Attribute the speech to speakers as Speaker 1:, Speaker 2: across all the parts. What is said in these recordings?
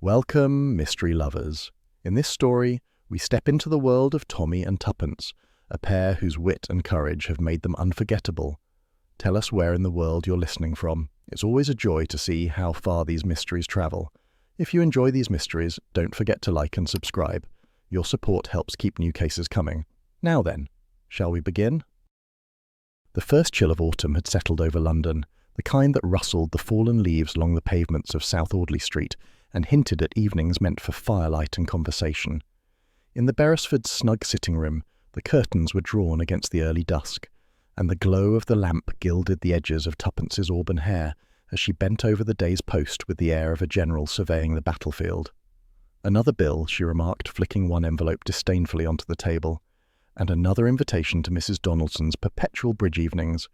Speaker 1: Welcome, mystery lovers. In this story, we step into the world of Tommy and Tuppence, a pair whose wit and courage have made them unforgettable. Tell us where in the world you're listening from. It's always a joy to see how far these mysteries travel. If you enjoy these mysteries, don't forget to like and subscribe. Your support helps keep new cases coming. Now then, shall we begin? The first chill of autumn had settled over London, the kind that rustled the fallen leaves along the pavements of South Audley Street and hinted at evenings meant for firelight and conversation. In the Beresford's snug sitting room, the curtains were drawn against the early dusk, and the glow of the lamp gilded the edges of Tuppence's auburn hair as she bent over the day's post with the air of a general surveying the battlefield. Another bill, she remarked, flicking one envelope disdainfully onto the table, and another invitation to Mrs. Donaldson's perpetual bridge evenings.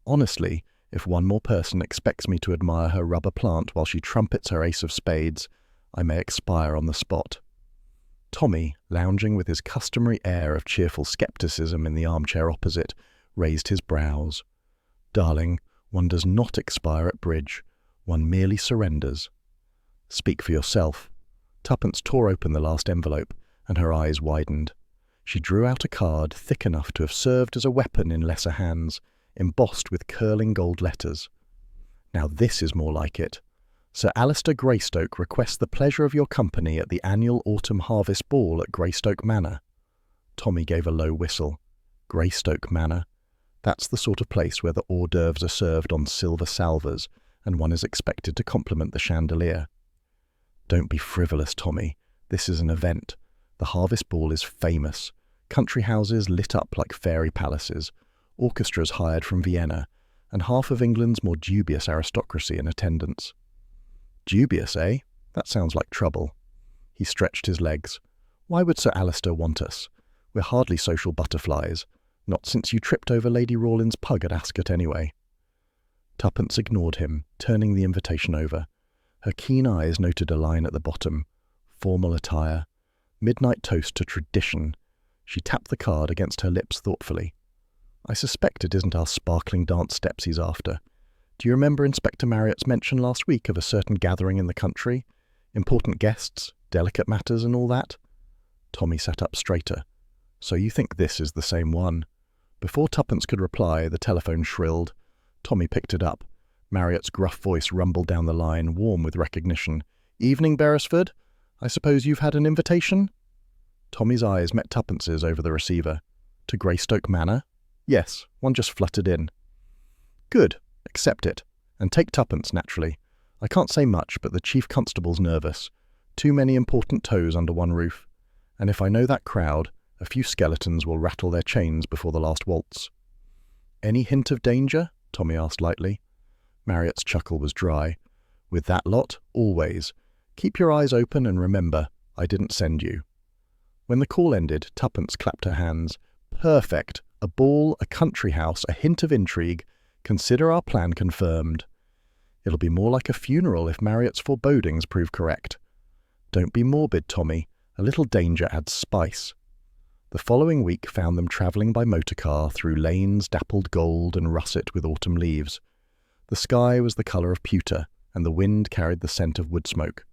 Speaker 1: Honestly, if one more person expects me to admire her rubber plant while she trumpets her ace of spades, I may expire on the spot. Tommy, lounging with his customary air of cheerful scepticism in the armchair opposite, raised his brows. Darling, one does not expire at bridge. One merely surrenders. Speak for yourself. Tuppence tore open the last envelope, and her eyes widened. She drew out a card thick enough to have served as a weapon in lesser hands, embossed with curling gold letters. Now this is more like it. Sir Alistair Greystoke requests the pleasure of your company at the annual autumn harvest ball at Greystoke Manor. Tommy gave a low whistle. Greystoke Manor. That's the sort of place where the hors d'oeuvres are served on silver salvers, and one is expected to compliment the chandelier. Don't be frivolous, Tommy. This is an event. The harvest ball is famous. Country houses lit up like fairy palaces, orchestras hired from Vienna, and half of England's more dubious aristocracy in attendance. Dubious, eh? That sounds like trouble. He stretched his legs. Why would Sir Alistair want us? We're hardly social butterflies. Not since you tripped over Lady Rawlins' pug at Ascot, anyway. Tuppence ignored him, turning the invitation over. Her keen eyes noted a line at the bottom. Formal attire. Midnight toast to tradition. She tapped the card against her lips thoughtfully. I suspect it isn't our sparkling dance steps he's after. Do you remember Inspector Marriott's mention last week of a certain gathering in the country? Important guests, delicate matters and all that? Tommy sat up straighter. So you think this is the same one? Before Tuppence could reply, the telephone shrilled. Tommy picked it up. Marriott's gruff voice rumbled down the line, warm with recognition. Evening, Beresford. I suppose you've had an invitation? Tommy's eyes met Tuppence's over the receiver. To Greystoke Manor? Yes, one just fluttered in. Good. Accept it. And take Tuppence, naturally. I can't say much, but the Chief Constable's nervous. Too many important toes under one roof. And if I know that crowd, a few skeletons will rattle their chains before the last waltz. Any hint of danger? Tommy asked lightly. Marriott's chuckle was dry. With that lot, always. Keep your eyes open and remember, I didn't send you. When the call ended, Tuppence clapped her hands. Perfect. A ball, a country house, a hint of intrigue. Consider our plan confirmed. It'll be more like a funeral if Marriott's forebodings prove correct. Don't be morbid, Tommy. A little danger adds spice. The following week found them travelling by motorcar through lanes dappled gold and russet with autumn leaves. The sky was the colour of pewter, and the wind carried the scent of wood smoke.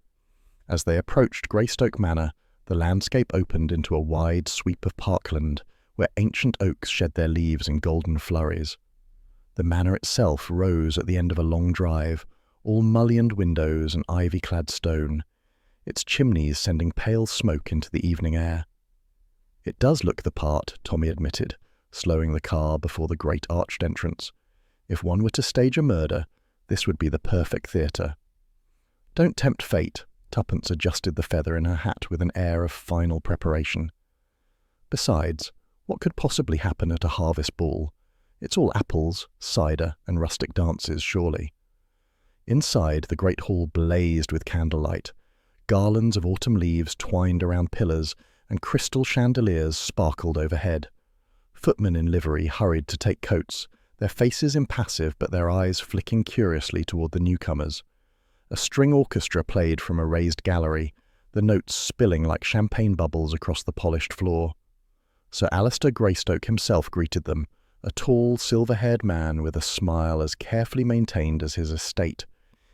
Speaker 1: As they approached Greystoke Manor, the landscape opened into a wide sweep of parkland, where ancient oaks shed their leaves in golden flurries. The manor itself rose at the end of a long drive, all mullioned windows and ivy-clad stone, its chimneys sending pale smoke into the evening air. It does look the part, Tommy admitted, slowing the car before the great arched entrance. If one were to stage a murder, this would be the perfect theatre. Don't tempt fate. Tuppence adjusted the feather in her hat with an air of final preparation. Besides, what could possibly happen at a harvest ball? It's all apples, cider, and rustic dances, surely. Inside, the great hall blazed with candlelight. Garlands of autumn leaves twined around pillars, and crystal chandeliers sparkled overhead. Footmen in livery hurried to take coats, their faces impassive but their eyes flicking curiously toward the newcomers. A string orchestra played from a raised gallery, the notes spilling like champagne bubbles across the polished floor. Sir Alistair Greystoke himself greeted them, a tall, silver-haired man with a smile as carefully maintained as his estate.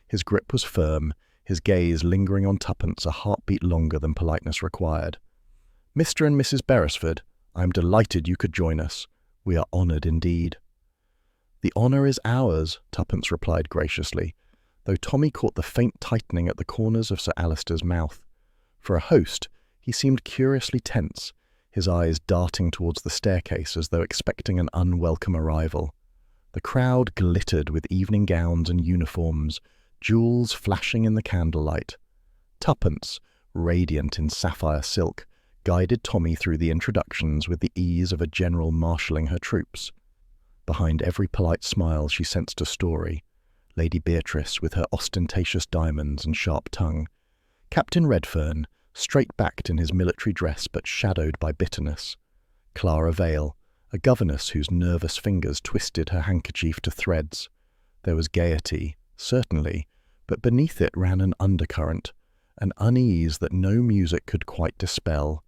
Speaker 1: His grip was firm, his gaze lingering on Tuppence a heartbeat longer than politeness required. "Mr. and Mrs. Beresford, I am delighted you could join us. We are honoured indeed." "The honour is ours," Tuppence replied graciously, though Tommy caught the faint tightening at the corners of Sir Alister's mouth. For a host, he seemed curiously tense, his eyes darting towards the staircase as though expecting an unwelcome arrival. The crowd glittered with evening gowns and uniforms, jewels flashing in the candlelight. Tuppence, radiant in sapphire silk, guided Tommy through the introductions with the ease of a general marshalling her troops. Behind every polite smile she sensed a story. Lady Beatrice with her ostentatious diamonds and sharp tongue. Captain Redfern, straight-backed in his military dress but shadowed by bitterness. Clara Vale, a governess whose nervous fingers twisted her handkerchief to threads. There was gaiety, certainly, but beneath it ran an undercurrent, an unease that no music could quite dispel.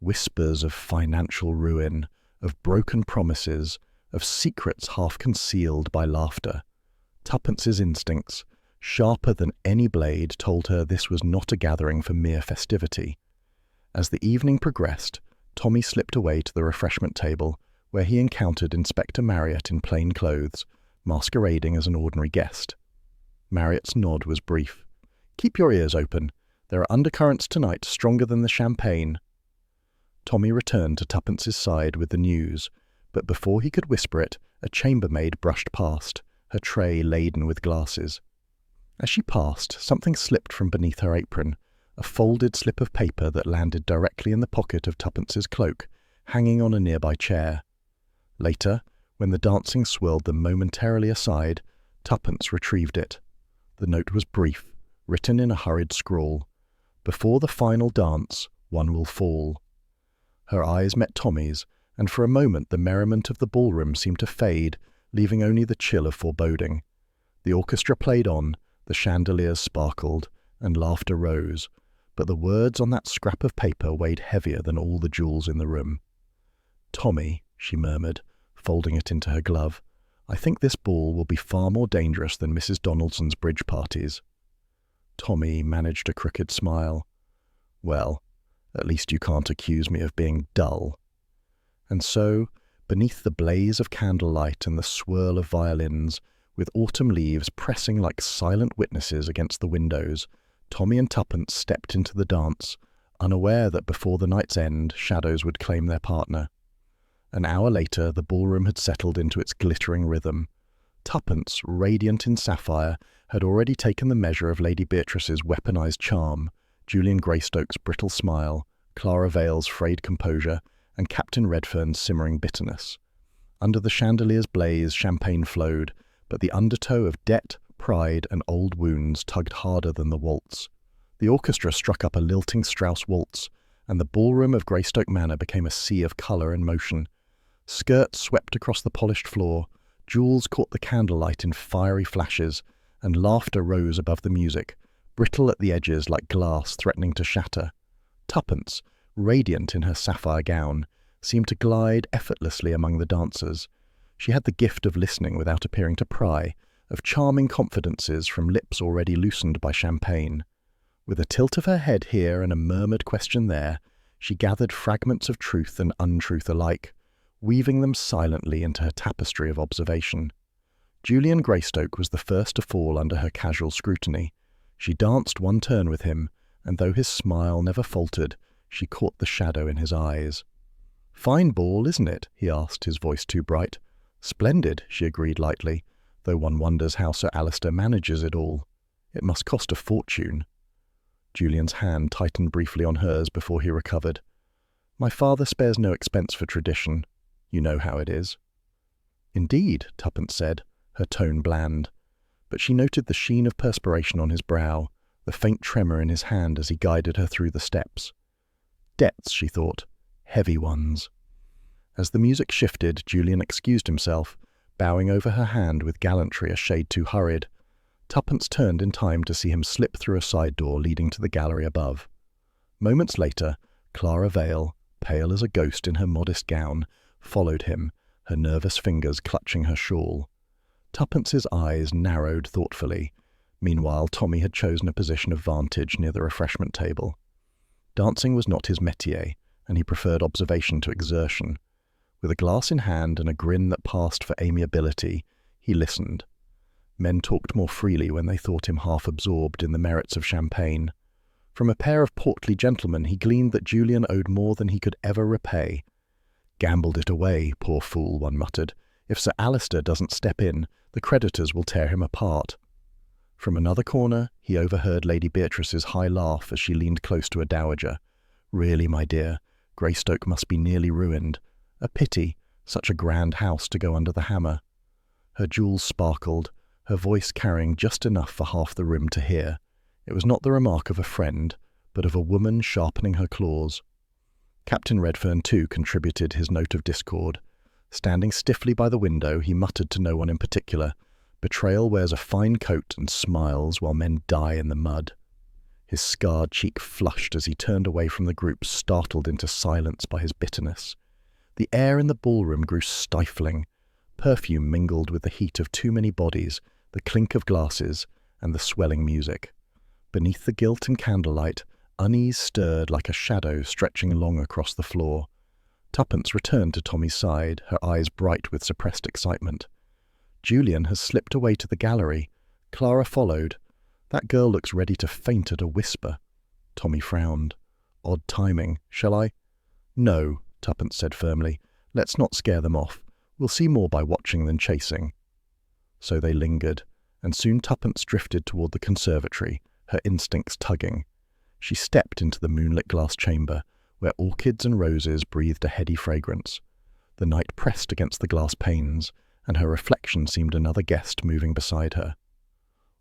Speaker 1: Whispers of financial ruin, of broken promises, of secrets half concealed by laughter. Tuppence's instincts, sharper than any blade, told her this was not a gathering for mere festivity. As the evening progressed, Tommy slipped away to the refreshment table, where he encountered Inspector Marriott in plain clothes, masquerading as an ordinary guest. Marriott's nod was brief. "Keep your ears open. There are undercurrents tonight stronger than the champagne." Tommy returned to Tuppence's side with the news, but before he could whisper it, a chambermaid brushed past, her tray laden with glasses. As she passed, something slipped from beneath her apron, a folded slip of paper that landed directly in the pocket of Tuppence's cloak, hanging on a nearby chair. Later, when the dancing swirled them momentarily aside, Tuppence retrieved it. The note was brief, written in a hurried scrawl. "Before the final dance, one will fall." Her eyes met Tommy's, and for a moment the merriment of the ballroom seemed to fade, leaving only the chill of foreboding. The orchestra played on, the chandeliers sparkled, and laughter rose, but the words on that scrap of paper weighed heavier than all the jewels in the room. "Tommy," she murmured, folding it into her glove, "I think this ball will be far more dangerous than Mrs. Donaldson's bridge parties." Tommy managed a crooked smile. "Well, at least you can't accuse me of being dull." And so, beneath the blaze of candlelight and the swirl of violins, with autumn leaves pressing like silent witnesses against the windows, Tommy and Tuppence stepped into the dance, unaware that before the night's end, shadows would claim their partner. An hour later, the ballroom had settled into its glittering rhythm. Tuppence, radiant in sapphire, had already taken the measure of Lady Beatrice's weaponized charm, Julian Greystoke's brittle smile, Clara Vale's frayed composure, and Captain Redfern's simmering bitterness. Under the chandelier's blaze, champagne flowed, but the undertow of debt, pride, and old wounds tugged harder than the waltz. The orchestra struck up a lilting Strauss waltz, and the ballroom of Greystoke Manor became a sea of colour and motion. Skirts swept across the polished floor, jewels caught the candlelight in fiery flashes, and laughter rose above the music, brittle at the edges like glass threatening to shatter. Tuppence, radiant in her sapphire gown, seemed to glide effortlessly among the dancers. She had the gift of listening without appearing to pry, of charming confidences from lips already loosened by champagne. With a tilt of her head here and a murmured question there, she gathered fragments of truth and untruth alike, weaving them silently into her tapestry of observation. Julian Greystoke was the first to fall under her casual scrutiny. She danced one turn with him, and though his smile never faltered, she caught the shadow in his eyes. "Fine ball, isn't it?" he asked, his voice too bright. "Splendid," she agreed lightly, though one wonders how Sir Alister manages it all. It must cost a fortune. Julian's hand tightened briefly on hers before he recovered. "My father spares no expense for tradition. You know how it is." "Indeed," Tuppence said, her tone bland. But she noted the sheen of perspiration on his brow, the faint tremor in his hand as he guided her through the steps. Debts, she thought, heavy ones. As the music shifted, Julian excused himself, bowing over her hand with gallantry a shade too hurried. Tuppence turned in time to see him slip through a side door leading to the gallery above. Moments later, Clara Vale, pale as a ghost in her modest gown, followed him, her nervous fingers clutching her shawl. Tuppence's eyes narrowed thoughtfully, Meanwhile, Tommy had chosen a position of vantage near the refreshment table. Dancing was not his métier, and he preferred observation to exertion. With a glass in hand and a grin that passed for amiability, he listened. Men talked more freely when they thought him half absorbed in the merits of champagne. From a pair of portly gentlemen he gleaned that Julian owed more than he could ever repay. "Gambled it away, poor fool," one muttered. "If Sir Alistair doesn't step in, the creditors will tear him apart." From another corner, he overheard Lady Beatrice's high laugh as she leaned close to a dowager. "Really, my dear, Greystoke must be nearly ruined. A pity, such a grand house to go under the hammer." Her jewels sparkled, her voice carrying just enough for half the room to hear. It was not the remark of a friend, but of a woman sharpening her claws. Captain Redfern, too, contributed his note of discord. Standing stiffly by the window, he muttered to no one in particular, "Betrayal wears a fine coat and smiles while men die in the mud." His scarred cheek flushed as he turned away from the group, startled into silence by his bitterness. The air in the ballroom grew stifling. Perfume mingled with the heat of too many bodies, the clink of glasses, and the swelling music. Beneath the gilt and candlelight, unease stirred like a shadow stretching long across the floor. Tuppence returned to Tommy's side, her eyes bright with suppressed excitement. "Julian has slipped away to the gallery. Clara followed. That girl looks ready to faint at a whisper." Tommy frowned. "Odd timing. Shall I?" "No," Tuppence said firmly. "Let's not scare them off. We'll see more by watching than chasing." So they lingered, and soon Tuppence drifted toward the conservatory, her instincts tugging. She stepped into the moonlit glass chamber, where orchids and roses breathed a heady fragrance. The night pressed against the glass panes, and her reflection seemed another guest moving beside her.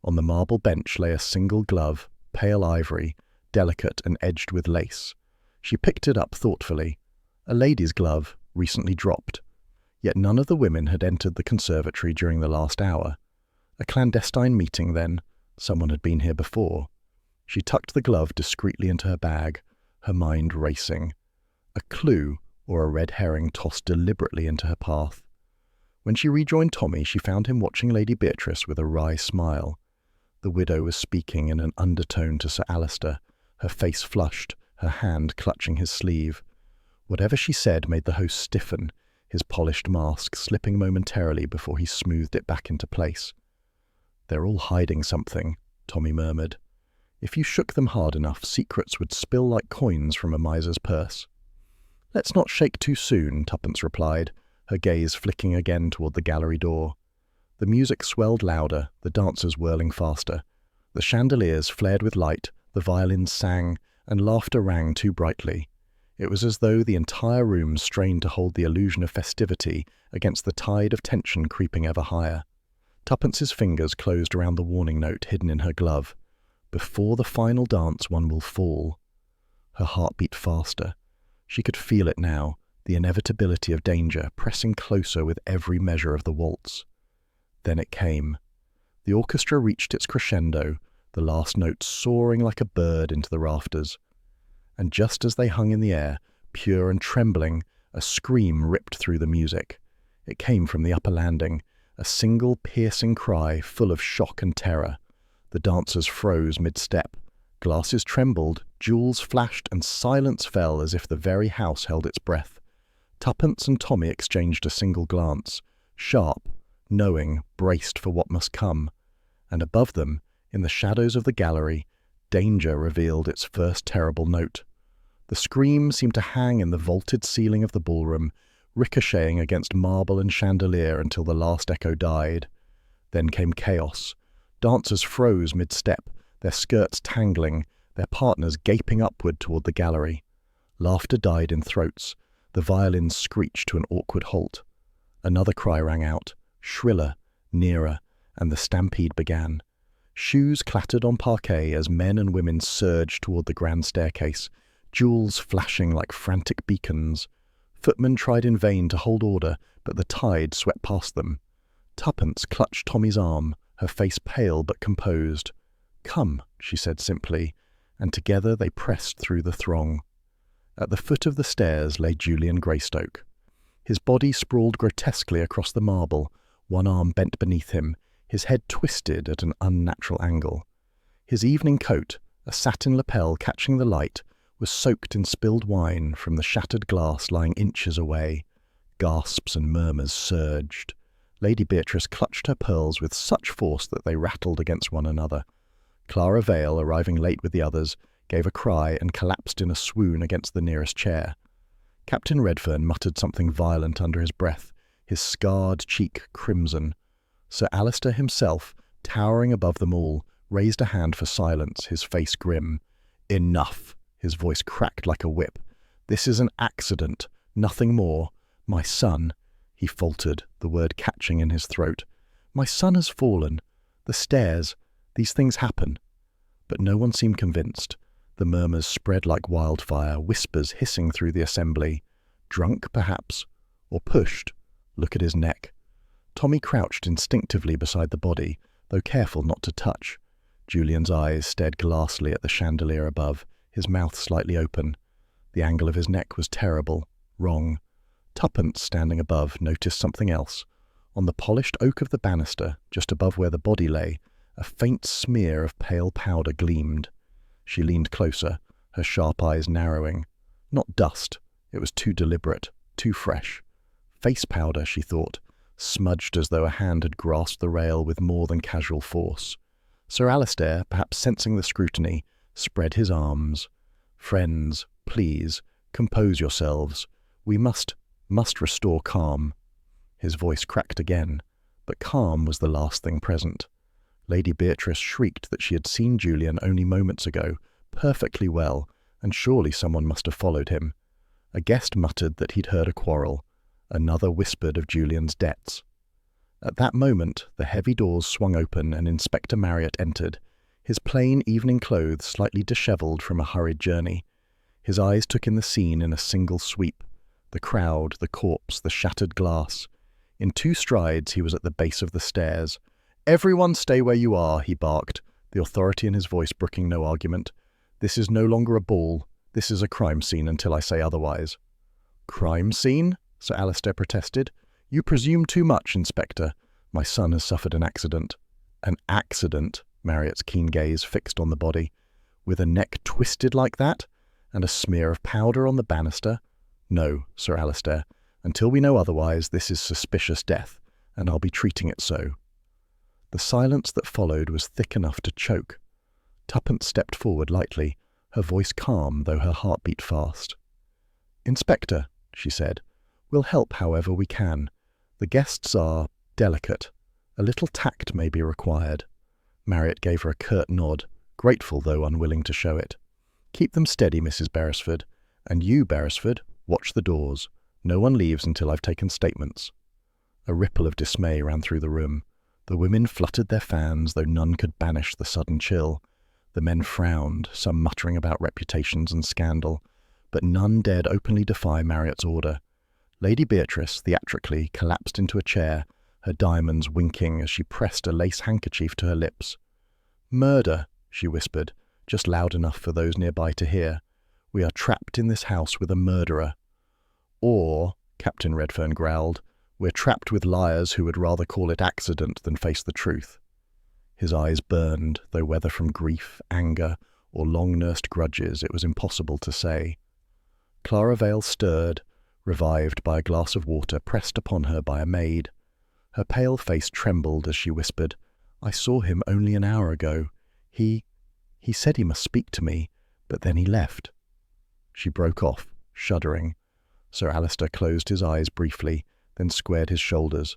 Speaker 1: On the marble bench lay a single glove, pale ivory, delicate and edged with lace. She picked it up thoughtfully. A lady's glove, recently dropped. Yet none of the women had entered the conservatory during the last hour. A clandestine meeting, then. Someone had been here before. She tucked the glove discreetly into her bag, her mind racing. A clue, or a red herring tossed deliberately into her path. When she rejoined Tommy, she found him watching Lady Beatrice with a wry smile. The widow was speaking in an undertone to Sir Alistair, her face flushed, her hand clutching his sleeve. Whatever she said made the host stiffen, his polished mask slipping momentarily before he smoothed it back into place. "They're all hiding something," Tommy murmured. "If you shook them hard enough, secrets would spill like coins from a miser's purse." "Let's not shake too soon," Tuppence replied, her gaze flicking again toward the gallery door. The music swelled louder, the dancers whirling faster. The chandeliers flared with light, the violins sang, and laughter rang too brightly. It was as though the entire room strained to hold the illusion of festivity against the tide of tension creeping ever higher. Tuppence's fingers closed around the warning note hidden in her glove. "Before the final dance one will fall." Her heart beat faster. She could feel it now, the inevitability of danger pressing closer with every measure of the waltz. Then it came. The orchestra reached its crescendo, the last note soaring like a bird into the rafters. And just as they hung in the air, pure and trembling, a scream ripped through the music. It came from the upper landing, a single piercing cry full of shock and terror. The dancers froze mid-step. Glasses trembled, jewels flashed, and silence fell as if the very house held its breath. Tuppence and Tommy exchanged a single glance, sharp, knowing, braced for what must come. And above them, in the shadows of the gallery, danger revealed its first terrible note. The scream seemed to hang in the vaulted ceiling of the ballroom, ricocheting against marble and chandelier until the last echo died. Then came chaos. Dancers froze mid-step, their skirts tangling, their partners gaping upward toward the gallery. Laughter died in throats. The violins screeched to an awkward halt. Another cry rang out, shriller, nearer, and the stampede began. Shoes clattered on parquet as men and women surged toward the grand staircase, jewels flashing like frantic beacons. Footmen tried in vain to hold order, but the tide swept past them. Tuppence clutched Tommy's arm, her face pale but composed. "Come," she said simply, and together they pressed through the throng. At the foot of the stairs lay Julian Greystoke. His body sprawled grotesquely across the marble, one arm bent beneath him, his head twisted at an unnatural angle. His evening coat, a satin lapel catching the light, was soaked in spilled wine from the shattered glass lying inches away. Gasps and murmurs surged. Lady Beatrice clutched her pearls with such force that they rattled against one another. Clara Vale, arriving late with the others, gave a cry and collapsed in a swoon against the nearest chair. Captain Redfern muttered something violent under his breath, his scarred cheek crimson. Sir Alistair himself, towering above them all, raised a hand for silence, his face grim. "Enough!" His voice cracked like a whip. "This is an accident, nothing more. My son," he faltered, the word catching in his throat. "My son has fallen. The stairs. These things happen." But no one seemed convinced. The murmurs spread like wildfire, whispers hissing through the assembly. Drunk, perhaps? Or pushed? Look at his neck. Tommy crouched instinctively beside the body, though careful not to touch. Julian's eyes stared glassily at the chandelier above, his mouth slightly open. The angle of his neck was terrible, wrong. Tuppence, standing above, noticed something else. On the polished oak of the banister, just above where the body lay, a faint smear of pale powder gleamed. She leaned closer, her sharp eyes narrowing. Not dust. It was too deliberate, too fresh. Face powder, she thought, smudged as though a hand had grasped the rail with more than casual force. Sir Alistair, perhaps sensing the scrutiny, spread his arms. "Friends, please, compose yourselves. We must restore calm." His voice cracked again, but calm was the last thing present. Lady Beatrice shrieked that she had seen Julian only moments ago, perfectly well, and surely someone must have followed him. A guest muttered that he'd heard a quarrel. Another whispered of Julian's debts. At that moment, the heavy doors swung open and Inspector Marriott entered, his plain evening clothes slightly dishevelled from a hurried journey. His eyes took in the scene in a single sweep. The crowd, the corpse, the shattered glass. In 2 strides he was at the base of the stairs. "Everyone stay where you are," he barked, the authority in his voice brooking no argument. "This is no longer a ball. This is a crime scene until I say otherwise." "Crime scene?" Sir Alistair protested. "You presume too much, Inspector. My son has suffered an accident." "An accident?" Marriott's keen gaze fixed on the body. "With a neck twisted like that? And a smear of powder on the banister? No, Sir Alistair. Until we know otherwise, this is suspicious death, and I'll be treating it so." The silence that followed was thick enough to choke. Tuppence stepped forward lightly, her voice calm though her heart beat fast. "Inspector," she said, "we'll help however we can. The guests are delicate. A little tact may be required." Marriott gave her a curt nod, grateful though unwilling to show it. "Keep them steady, Mrs. Beresford. And you, Beresford, watch the doors. No one leaves until I've taken statements." A ripple of dismay ran through the room. The women fluttered their fans, though none could banish the sudden chill. The men frowned, some muttering about reputations and scandal, but none dared openly defy Marriott's order. Lady Beatrice, theatrically, collapsed into a chair, her diamonds winking as she pressed a lace handkerchief to her lips. "Murder," she whispered, just loud enough for those nearby to hear. "We are trapped in this house with a murderer." "Or," Captain Redfern growled, "we're trapped with liars who would rather call it accident than face the truth." His eyes burned, though whether from grief, anger, or long-nursed grudges it was impossible to say. Clara Vale stirred, revived by a glass of water pressed upon her by a maid. Her pale face trembled as she whispered, "I saw him only an hour ago. He said he must speak to me, but then he left." She broke off, shuddering. Sir Alistair closed his eyes briefly, then squared his shoulders.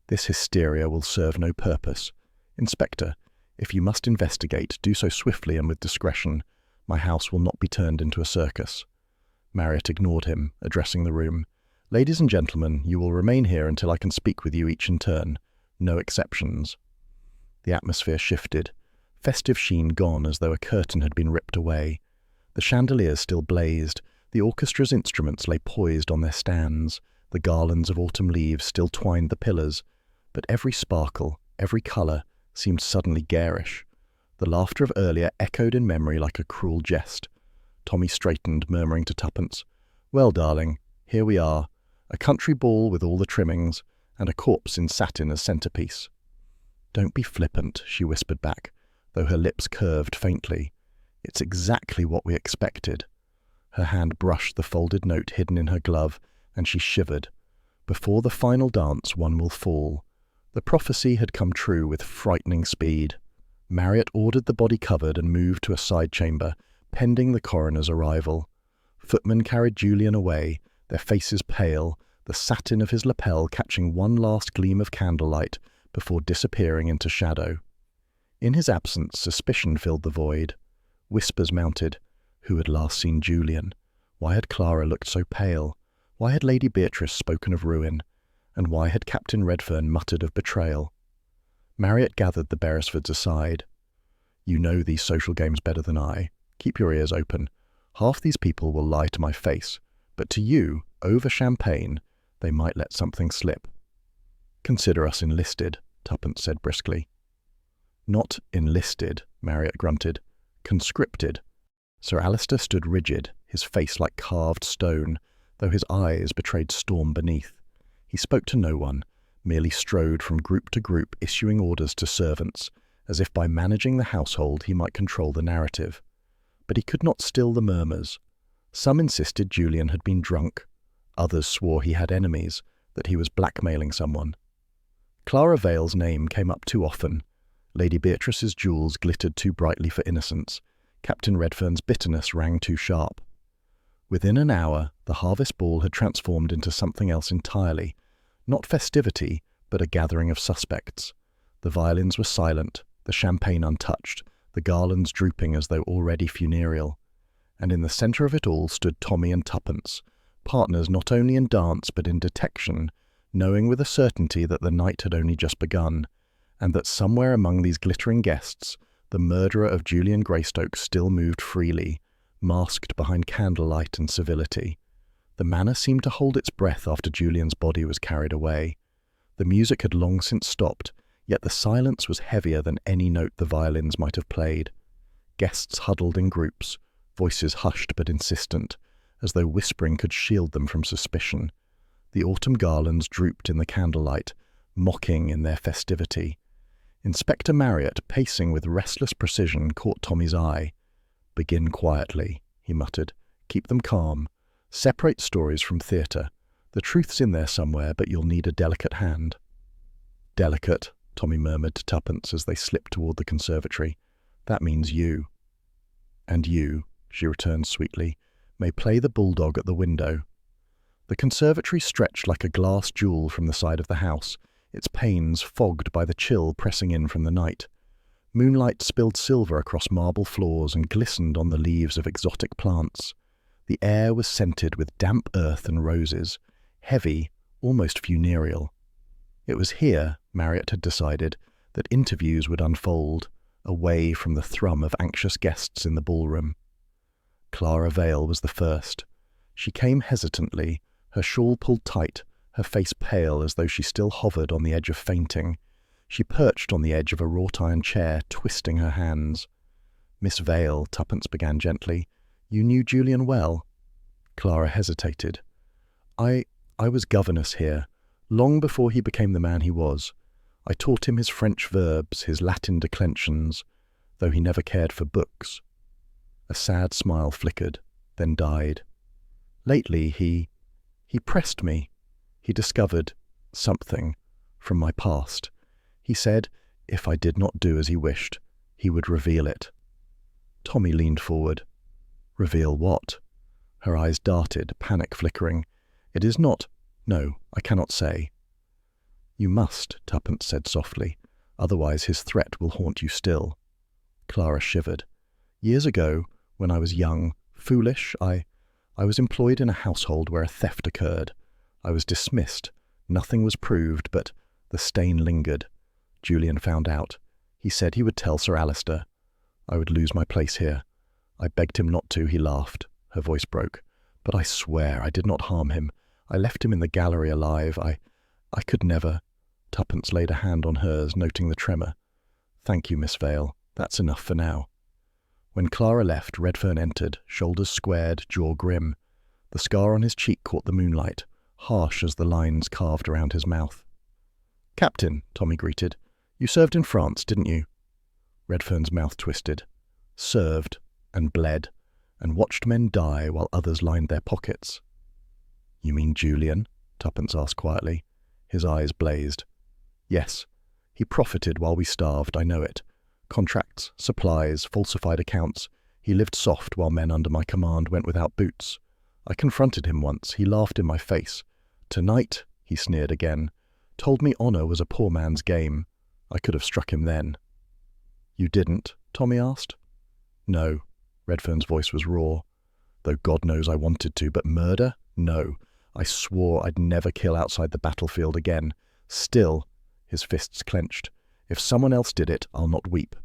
Speaker 1: "This hysteria will serve no purpose. Inspector, if you must investigate, do so swiftly and with discretion. My house will not be turned into a circus." Marriott ignored him, addressing the room. "Ladies and gentlemen, you will remain here until I can speak with you each in turn. No exceptions." The atmosphere shifted. Festive sheen gone as though a curtain had been ripped away. The chandeliers still blazed. The orchestra's instruments lay poised on their stands. The garlands of autumn leaves still twined the pillars. But every sparkle, every colour, seemed suddenly garish. The laughter of earlier echoed in memory like a cruel jest. Tommy straightened, murmuring to Tuppence, "Well, darling, here we are. A country ball with all the trimmings, and a corpse in satin as centrepiece." "Don't be flippant," she whispered back, though her lips curved faintly. "It's exactly what we expected." Her hand brushed the folded note hidden in her glove, and she shivered. Before the final dance, one will fall. The prophecy had come true with frightening speed. Marriott ordered the body covered and moved to a side chamber, pending the coroner's arrival. Footmen carried Julian away, their faces pale, the satin of his lapel catching one last gleam of candlelight before disappearing into shadow. In his absence, suspicion filled the void. Whispers mounted. Who had last seen Julian? Why had Clara looked so pale? Why had Lady Beatrice spoken of ruin? And why had Captain Redfern muttered of betrayal? Marriott gathered the Beresfords aside. "You know these social games better than I. Keep your ears open. Half these people will lie to my face, but to you, over champagne, they might let something slip." "Consider us enlisted," Tuppence said briskly. "Not enlisted," Marriott grunted. "Conscripted." Sir Alister stood rigid, his face like carved stone, though his eyes betrayed storm beneath. He spoke to no one, merely strode from group to group, issuing orders to servants, as if by managing the household he might control the narrative. But he could not still the murmurs. Some insisted Julian had been drunk. Others swore he had enemies, that he was blackmailing someone. Clara Vale's name came up too often. Lady Beatrice's jewels glittered too brightly for innocence. Captain Redfern's bitterness rang too sharp. Within an hour, the harvest ball had transformed into something else entirely. Not festivity, but a gathering of suspects. The violins were silent, the champagne untouched, the garlands drooping as though already funereal. And in the centre of it all stood Tommy and Tuppence, partners not only in dance but in detection, knowing with a certainty that the night had only just begun, and that somewhere among these glittering guests, the murderer of Julian Greystoke still moved freely, masked behind candlelight and civility. The manor seemed to hold its breath after Julian's body was carried away. The music had long since stopped, yet the silence was heavier than any note the violins might have played. Guests huddled in groups, voices hushed but insistent, as though whispering could shield them from suspicion. The autumn garlands drooped in the candlelight, mocking in their festivity. Inspector Marriott, pacing with restless precision, caught Tommy's eye. "Begin quietly," he muttered. "Keep them calm. Separate stories from theatre. The truth's in there somewhere, but you'll need a delicate hand." "Delicate," Tommy murmured to Tuppence as they slipped toward the conservatory. "That means you." "And you," she returned sweetly, "may play the bulldog at the window." The conservatory stretched like a glass jewel from the side of the house, its panes fogged by the chill pressing in from the night. Moonlight spilled silver across marble floors and glistened on the leaves of exotic plants. The air was scented with damp earth and roses, heavy, almost funereal. It was here, Marriott had decided, that interviews would unfold, away from the thrum of anxious guests in the ballroom. Clara Vale was the first. She came hesitantly, her shawl pulled tight, her face pale as though she still hovered on the edge of fainting. She perched on the edge of a wrought-iron chair, twisting her hands. "Miss Vale," Tuppence began gently, "you knew Julian well?" Clara hesitated. I was governess here, long before he became the man he was. I taught him his French verbs, his Latin declensions, though he never cared for books." A sad smile flickered, then died. "Lately he pressed me. He discovered something from my past. He said, if I did not do as he wished, he would reveal it." Tommy leaned forward. "Reveal what?" Her eyes darted, panic flickering. "It is not— No, I cannot say." "You must," Tuppence said softly. "Otherwise his threat will haunt you still." Clara shivered. "Years ago, when I was young, foolish, I was employed in a household where a theft occurred. I was dismissed. Nothing was proved, but the stain lingered. Julian found out. He said he would tell Sir Alister. I would lose my place here. I begged him not to. He laughed." Her voice broke. "But I swear I did not harm him. I left him in the gallery alive. I could never—" Tuppence laid a hand on hers, noting the tremor. "Thank you, Miss Vale. That's enough for now." When Clara left, Redfern entered, shoulders squared, jaw grim. The scar on his cheek caught the moonlight, harsh as the lines carved around his mouth. "Captain," Tommy greeted, You served in France, didn't you? Redfern's mouth twisted. Served, and bled, and watched men die while others lined their pockets. You mean Julian? Tuppence asked quietly. His eyes blazed. Yes. He profited while we starved, I know it. Contracts, supplies, falsified accounts. He lived soft while men under my command went without boots. I confronted him once. He laughed in my face. Tonight, he sneered again. Told me honour was a poor man's game. I could have struck him then. You didn't? Tommy asked. No. Redfern's voice was raw. Though God knows I wanted to, but murder? No. I swore I'd never kill outside the battlefield again. Still, his fists clenched. If someone else did it, I'll not weep.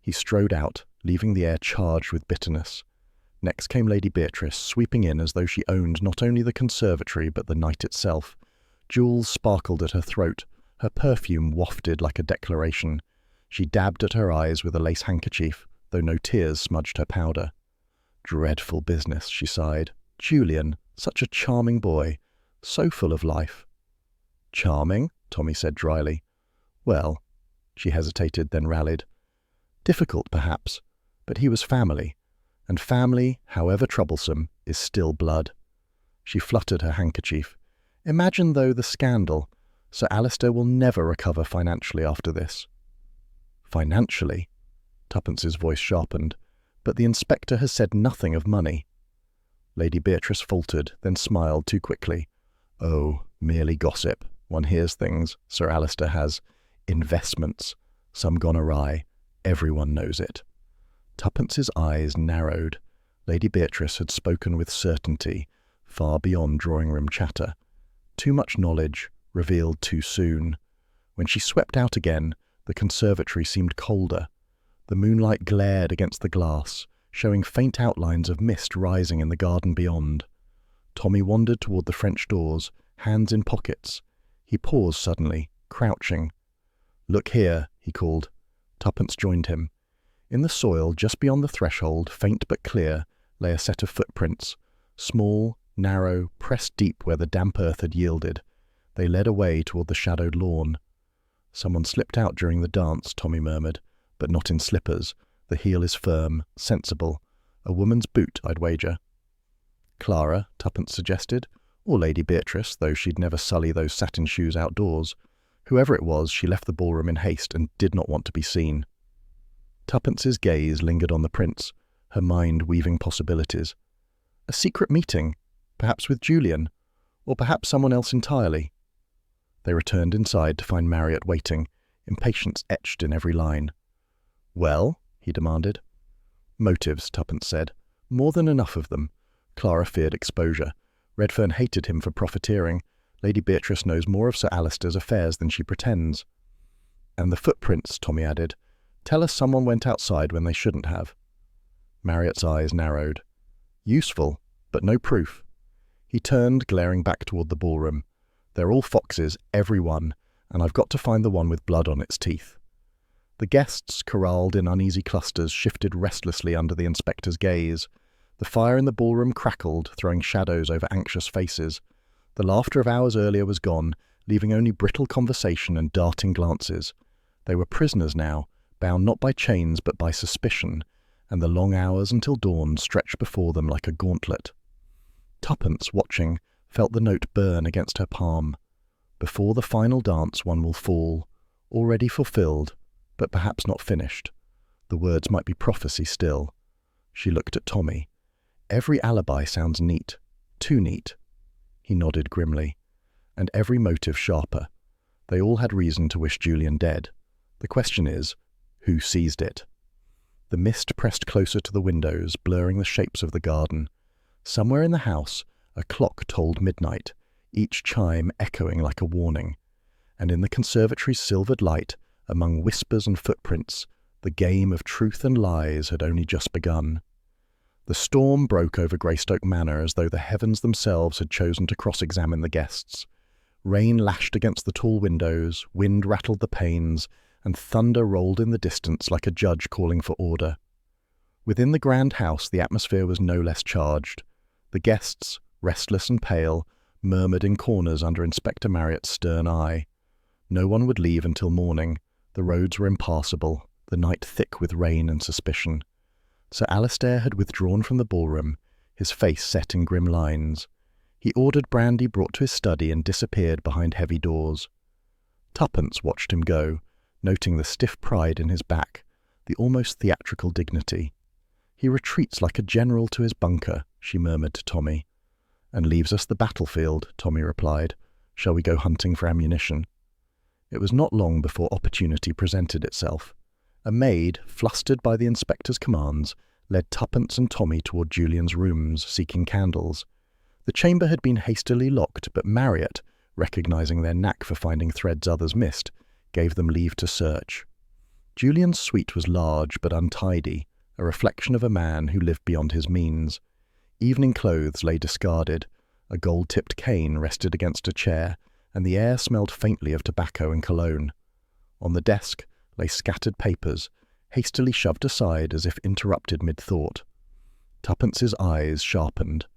Speaker 1: He strode out, leaving the air charged with bitterness. Next came Lady Beatrice, sweeping in as though she owned not only the conservatory but the night itself. Jewels sparkled at her throat. Her perfume wafted like a declaration. She dabbed at her eyes with a lace handkerchief, though no tears smudged her powder. Dreadful business, she sighed. Julian, such a charming boy, so full of life. Charming? Tommy said dryly. Well, she hesitated, then rallied. Difficult, perhaps, but he was family, and family, however troublesome, is still blood. She fluttered her handkerchief. Imagine, though, the scandal. Sir Alistair will never recover financially after this. Financially? Tuppence's voice sharpened. But the inspector has said nothing of money. Lady Beatrice faltered, then smiled too quickly. Oh, merely gossip. One hears things. Sir Alistair has investments. Some gone awry. Everyone knows it. Tuppence's eyes narrowed. Lady Beatrice had spoken with certainty, far beyond drawing-room chatter. Too much knowledge, revealed too soon. When she swept out again, the conservatory seemed colder. The moonlight glared against the glass, showing faint outlines of mist rising in the garden beyond. Tommy wandered toward the French doors, hands in pockets. He paused suddenly, crouching. Look here, he called. Tuppence joined him. In the soil, just beyond the threshold, faint but clear, lay a set of footprints. Small, narrow, pressed deep where the damp earth had yielded. They led away toward the shadowed lawn. Someone slipped out during the dance, Tommy murmured, but not in slippers. The heel is firm, sensible. A woman's boot, I'd wager. Clara, Tuppence suggested, or Lady Beatrice, though she'd never sully those satin shoes outdoors. Whoever it was, she left the ballroom in haste and did not want to be seen. Tuppence's gaze lingered on the prince, her mind weaving possibilities. A secret meeting, perhaps with Julian, or perhaps someone else entirely. They returned inside to find Marriott waiting, impatience etched in every line. Well? He demanded. Motives, Tuppence said. More than enough of them. Clara feared exposure. Redfern hated him for profiteering. Lady Beatrice knows more of Sir Alistair's affairs than she pretends. And the footprints, Tommy added. Tell us someone went outside when they shouldn't have. Marriott's eyes narrowed. Useful, but no proof. He turned, glaring back toward the ballroom. They're all foxes, every one, and I've got to find the one with blood on its teeth. The guests, corralled in uneasy clusters, shifted restlessly under the inspector's gaze. The fire in the ballroom crackled, throwing shadows over anxious faces. The laughter of hours earlier was gone, leaving only brittle conversation and darting glances. They were prisoners now, bound not by chains but by suspicion, and the long hours until dawn stretched before them like a gauntlet. Tuppence, watching, felt the note burn against her palm. Before the final dance one will fall, already fulfilled, but perhaps not finished. The words might be prophecy still. She looked at Tommy. Every alibi sounds neat, too neat. He nodded grimly. And every motive sharper. They all had reason to wish Julian dead. The question is, who seized it? The mist pressed closer to the windows, blurring the shapes of the garden. Somewhere in the house, a clock tolled midnight, each chime echoing like a warning. And in the conservatory's silvered light, among whispers and footprints, the game of truth and lies had only just begun. The storm broke over Greystoke Manor as though the heavens themselves had chosen to cross-examine the guests. Rain lashed against the tall windows, wind rattled the panes, and thunder rolled in the distance like a judge calling for order. Within the grand house the atmosphere was no less charged. The guests, restless and pale, murmured in corners under Inspector Marriott's stern eye. No one would leave until morning, The roads were impassable, the night thick with rain and suspicion. Sir Alistair had withdrawn from the ballroom, his face set in grim lines. He ordered brandy brought to his study and disappeared behind heavy doors. Tuppence watched him go, noting the stiff pride in his back, the almost theatrical dignity. "He retreats like a general to his bunker," she murmured to Tommy. "And leaves us the battlefield," Tommy replied. "Shall we go hunting for ammunition?" It was not long before opportunity presented itself. A maid, flustered by the inspector's commands, led Tuppence and Tommy toward Julian's rooms, seeking candles. The chamber had been hastily locked, but Marriott, recognizing their knack for finding threads others missed, gave them leave to search. Julian's suite was large but untidy, a reflection of a man who lived beyond his means. Evening clothes lay discarded, a gold-tipped cane rested against a chair, and the air smelled faintly of tobacco and cologne. On the desk lay scattered papers, hastily shoved aside as if interrupted mid-thought. Tuppence's eyes sharpened.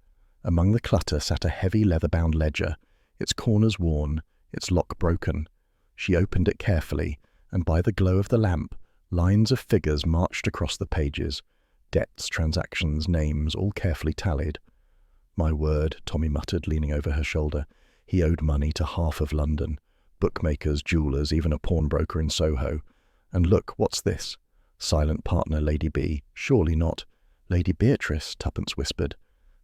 Speaker 1: Among the clutter sat a heavy leather-bound ledger, its corners worn, its lock broken. She opened it carefully, and by the glow of the lamp, lines of figures marched across the pages. Debts, transactions, names, all carefully tallied. "My word," Tommy muttered, leaning over her shoulder. "He owed money to half of London. Bookmakers, jewellers, even a pawnbroker in Soho. And look, what's this? Silent partner, Lady B. Surely not." "Lady Beatrice," Tuppence whispered.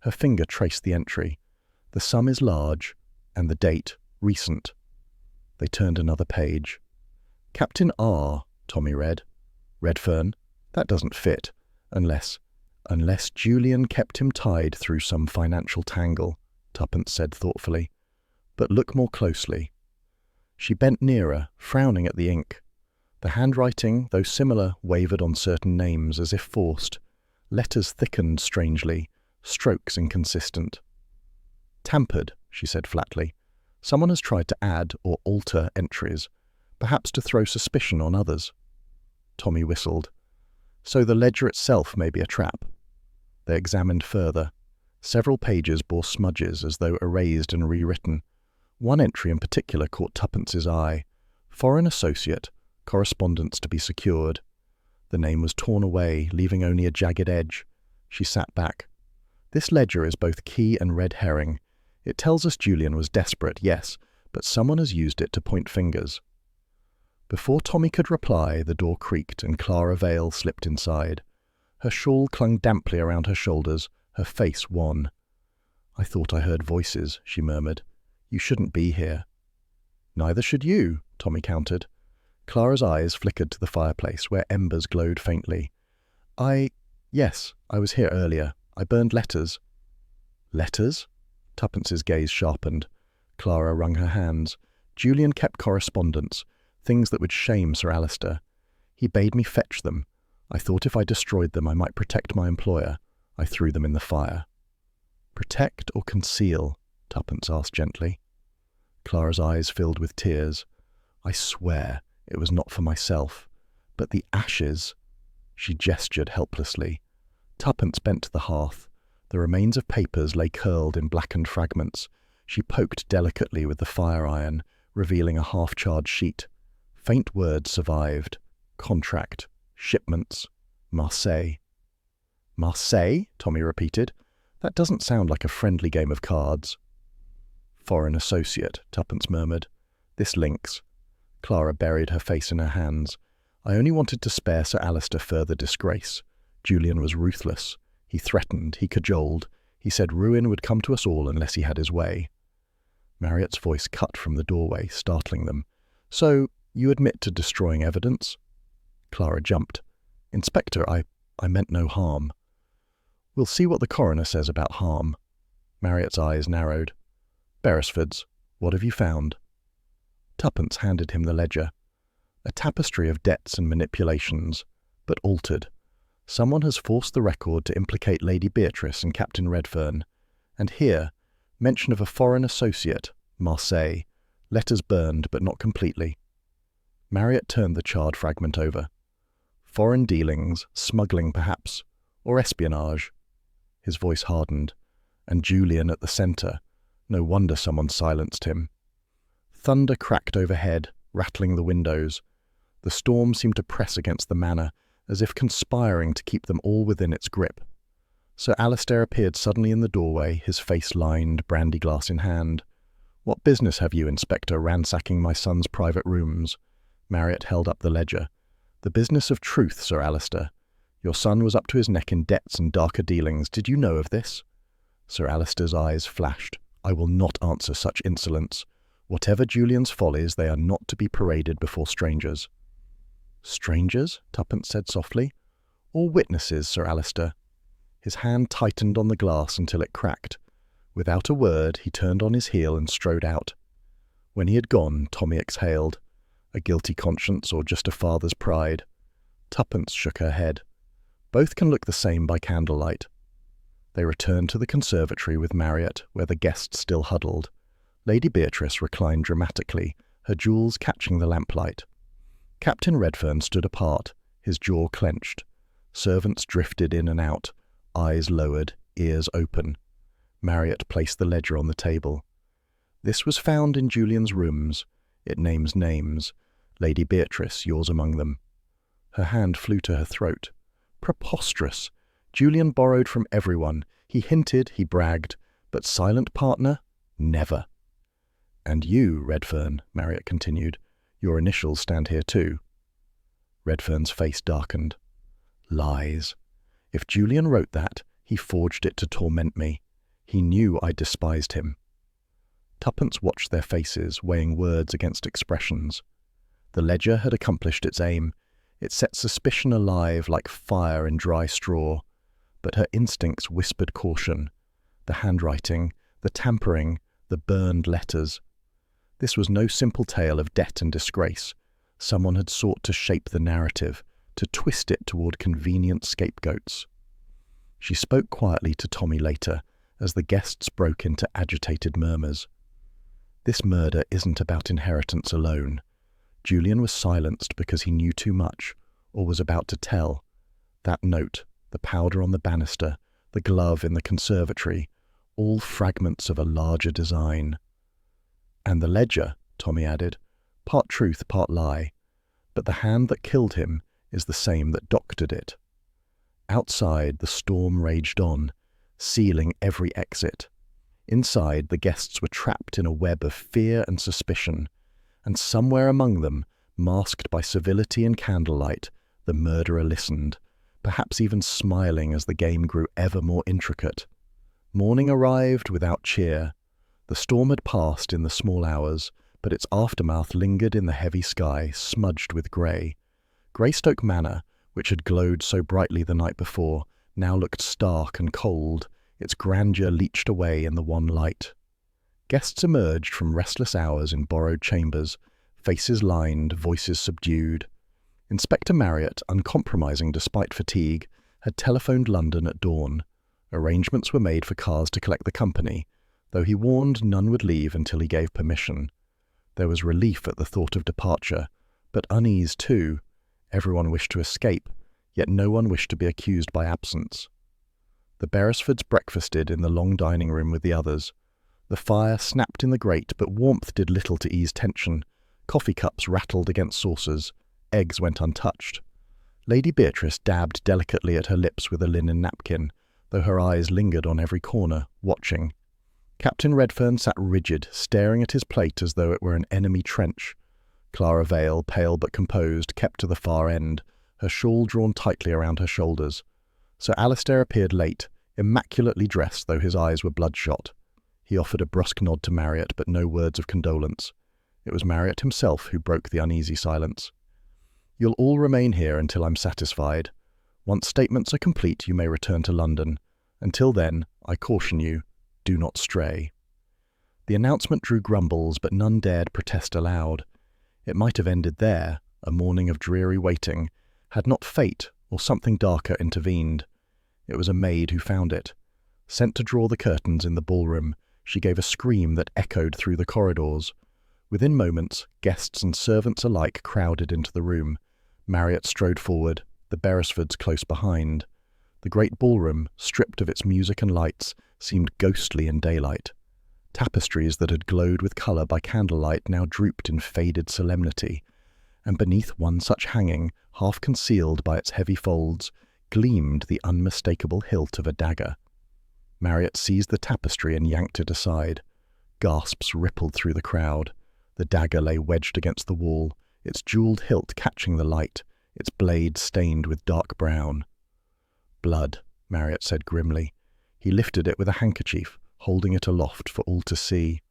Speaker 1: Her finger traced the entry. "The sum is large, and the date, recent." They turned another page. "Captain R," Tommy read. "Redfern? That doesn't fit. Unless Julian kept him tied through some financial tangle," Tuppence said thoughtfully. "But look more closely." She bent nearer, frowning at the ink. The handwriting, though similar, wavered on certain names as if forced. Letters thickened strangely, strokes inconsistent. "Tampered," she said flatly. "Someone has tried to add or alter entries, perhaps to throw suspicion on others." Tommy whistled. "So the ledger itself may be a trap." They examined further. Several pages bore smudges as though erased and rewritten. One entry in particular caught Tuppence's eye. "Foreign associate, correspondence to be secured." The name was torn away, leaving only a jagged edge. She sat back. "This ledger is both key and red herring. It tells us Julian was desperate, yes, but someone has used it to point fingers." Before Tommy could reply, the door creaked and Clara Vale slipped inside. Her shawl clung damply around her shoulders, her face wan. "I thought I heard voices," she murmured. "You shouldn't be here." "Neither should you," Tommy countered. Clara's eyes flickered to the fireplace, where embers glowed faintly. Yes, I was here earlier. I burned letters." "Letters?" Tuppence's gaze sharpened. Clara wrung her hands. "Julian kept correspondence, things that would shame Sir Alistair. He bade me fetch them. I thought if I destroyed them I might protect my employer. I threw them in the fire." "Protect or conceal?" Tuppence asked gently. Clara's eyes filled with tears. "I swear it was not for myself. But the ashes—" She gestured helplessly. Tuppence bent to the hearth. The remains of papers lay curled in blackened fragments. She poked delicately with the fire iron, revealing a half-charred sheet. Faint words survived. Contract. Shipments. Marseille. "Marseille?" Tommy repeated. "That doesn't sound like a friendly game of cards." "Foreign associate," Tuppence murmured. "This links." Clara buried her face in her hands. "I only wanted to spare Sir Alistair further disgrace. Julian was ruthless. He threatened, he cajoled. He said ruin would come to us all unless he had his way." Marriott's voice cut from the doorway, startling them. "So, you admit to destroying evidence?" Clara jumped. "Inspector, I meant no harm." "We'll see what the coroner says about harm." Marriott's eyes narrowed. "Beresford's, what have you found?" Tuppence handed him the ledger. "A tapestry of debts and manipulations, but altered. Someone has forced the record to implicate Lady Beatrice and Captain Redfern. And here, mention of a foreign associate, Marseille. Letters burned, but not completely." Marriott turned the charred fragment over. "Foreign dealings, smuggling perhaps, or espionage." His voice hardened. "And Julian at the centre. No wonder someone silenced him." Thunder cracked overhead, rattling the windows. The storm seemed to press against the manor, as if conspiring to keep them all within its grip. Sir Alistair appeared suddenly in the doorway, his face lined, brandy glass in hand. "What business have you, Inspector, ransacking my son's private rooms?" Marriott held up the ledger. "The business of truth, Sir Alistair. Your son was up to his neck in debts and darker dealings. Did you know of this?" Sir Alistair's eyes flashed. "I will not answer such insolence. Whatever Julian's follies, they are not to be paraded before strangers." "Strangers?" Tuppence said softly. "All witnesses, Sir Alistair." His hand tightened on the glass until it cracked. Without a word, he turned on his heel and strode out. When he had gone, Tommy exhaled. A guilty conscience or just a father's pride? Tuppence shook her head. Both can look the same by candlelight. They returned to the conservatory with Marriott, where the guests still huddled. Lady Beatrice reclined dramatically, her jewels catching the lamplight. Captain Redfern stood apart, his jaw clenched. Servants drifted in and out, eyes lowered, ears open. Marriott placed the ledger on the table. "This was found in Julian's rooms. It names names. Lady Beatrice, yours among them." Her hand flew to her throat. Preposterous! Julian borrowed from everyone. He hinted, he bragged. But silent partner? Never. "And you, Redfern," Marriott continued, "your initials stand here too." Redfern's face darkened. "Lies. If Julian wrote that, he forged it to torment me. He knew I despised him." Tuppence watched their faces, weighing words against expressions. The ledger had accomplished its aim. It set suspicion alive like fire in dry straw. But her instincts whispered caution. The handwriting, the tampering, the burned letters. This was no simple tale of debt and disgrace. Someone had sought to shape the narrative, to twist it toward convenient scapegoats. She spoke quietly to Tommy later, as the guests broke into agitated murmurs. "This murder isn't about inheritance alone. Julian was silenced because he knew too much, or was about to tell. That note, the powder on the banister, the glove in the conservatory, all fragments of a larger design." "And the ledger," Tommy added, "part truth, part lie. But the hand that killed him is the same that doctored it." Outside, the storm raged on, sealing every exit. Inside, the guests were trapped in a web of fear and suspicion, and somewhere among them, masked by civility and candlelight, the murderer listened, perhaps even smiling as the game grew ever more intricate. Morning arrived without cheer. The storm had passed in the small hours, but its aftermath lingered in the heavy sky, smudged with grey. Greystoke Manor, which had glowed so brightly the night before, now looked stark and cold, its grandeur leached away in the wan light. Guests emerged from restless hours in borrowed chambers, faces lined, voices subdued. Inspector Marriott, uncompromising despite fatigue, had telephoned London at dawn. Arrangements were made for cars to collect the company, though he warned none would leave until he gave permission. There was relief at the thought of departure, but unease too. Everyone wished to escape, yet no one wished to be accused by absence. The Beresfords breakfasted in the long dining room with the others. The fire snapped in the grate, but warmth did little to ease tension. Coffee cups rattled against saucers. Eggs went untouched. Lady Beatrice dabbed delicately at her lips with a linen napkin, though her eyes lingered on every corner, watching. Captain Redfern sat rigid, staring at his plate as though it were an enemy trench. Clara Vale, pale but composed, kept to the far end, her shawl drawn tightly around her shoulders. Sir Alistair appeared late, immaculately dressed though his eyes were bloodshot. He offered a brusque nod to Marriott, but no words of condolence. It was Marriott himself who broke the uneasy silence. "You'll all remain here until I'm satisfied. Once statements are complete, you may return to London. Until then, I caution you, do not stray." The announcement drew grumbles, but none dared protest aloud. It might have ended there, a morning of dreary waiting, had not fate or something darker intervened. It was a maid who found it. Sent to draw the curtains in the ballroom, she gave a scream that echoed through the corridors. Within moments, guests and servants alike crowded into the room. Marriott strode forward, the Beresfords close behind. The great ballroom, stripped of its music and lights, seemed ghostly in daylight. Tapestries that had glowed with colour by candlelight now drooped in faded solemnity, and beneath one such hanging, half concealed by its heavy folds, gleamed the unmistakable hilt of a dagger. Marriott seized the tapestry and yanked it aside. Gasps rippled through the crowd. The dagger lay wedged against the wall, its jewelled hilt catching the light, its blade stained with dark brown. "Blood," Marriott said grimly. He lifted it with a handkerchief, holding it aloft for all to see.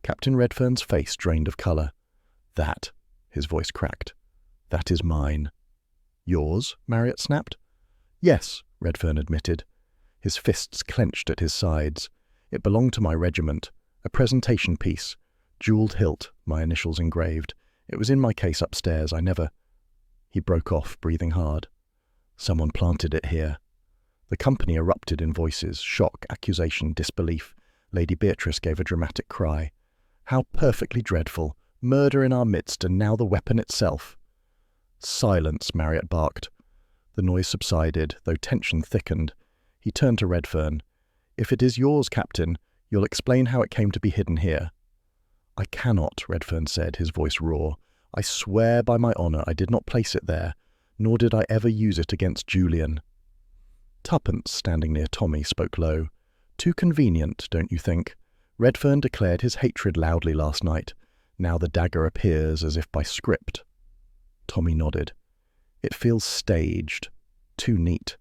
Speaker 1: Captain Redfern's face drained of colour. "That," his voice cracked, "that is mine." "Yours?" Marriott snapped. "Yes," Redfern admitted. His fists clenched at his sides. "It belonged to my regiment. A presentation piece. Jewelled hilt, my initials engraved. It was in my case upstairs. I never—" He broke off, breathing hard. "Someone planted it here." The company erupted in voices, shock, accusation, disbelief. Lady Beatrice gave a dramatic cry. "How perfectly dreadful! Murder in our midst, and now the weapon itself!" "Silence," Marriott barked. The noise subsided, though tension thickened. He turned to Redfern. "If it is yours, Captain, you'll explain how it came to be hidden here." "I cannot," Redfern said, his voice raw. "I swear by my honour I did not place it there, nor did I ever use it against Julian." Tuppence, standing near Tommy, spoke low. "Too convenient, don't you think? Redfern declared his hatred loudly last night. Now the dagger appears as if by script." Tommy nodded. "It feels staged, too neat,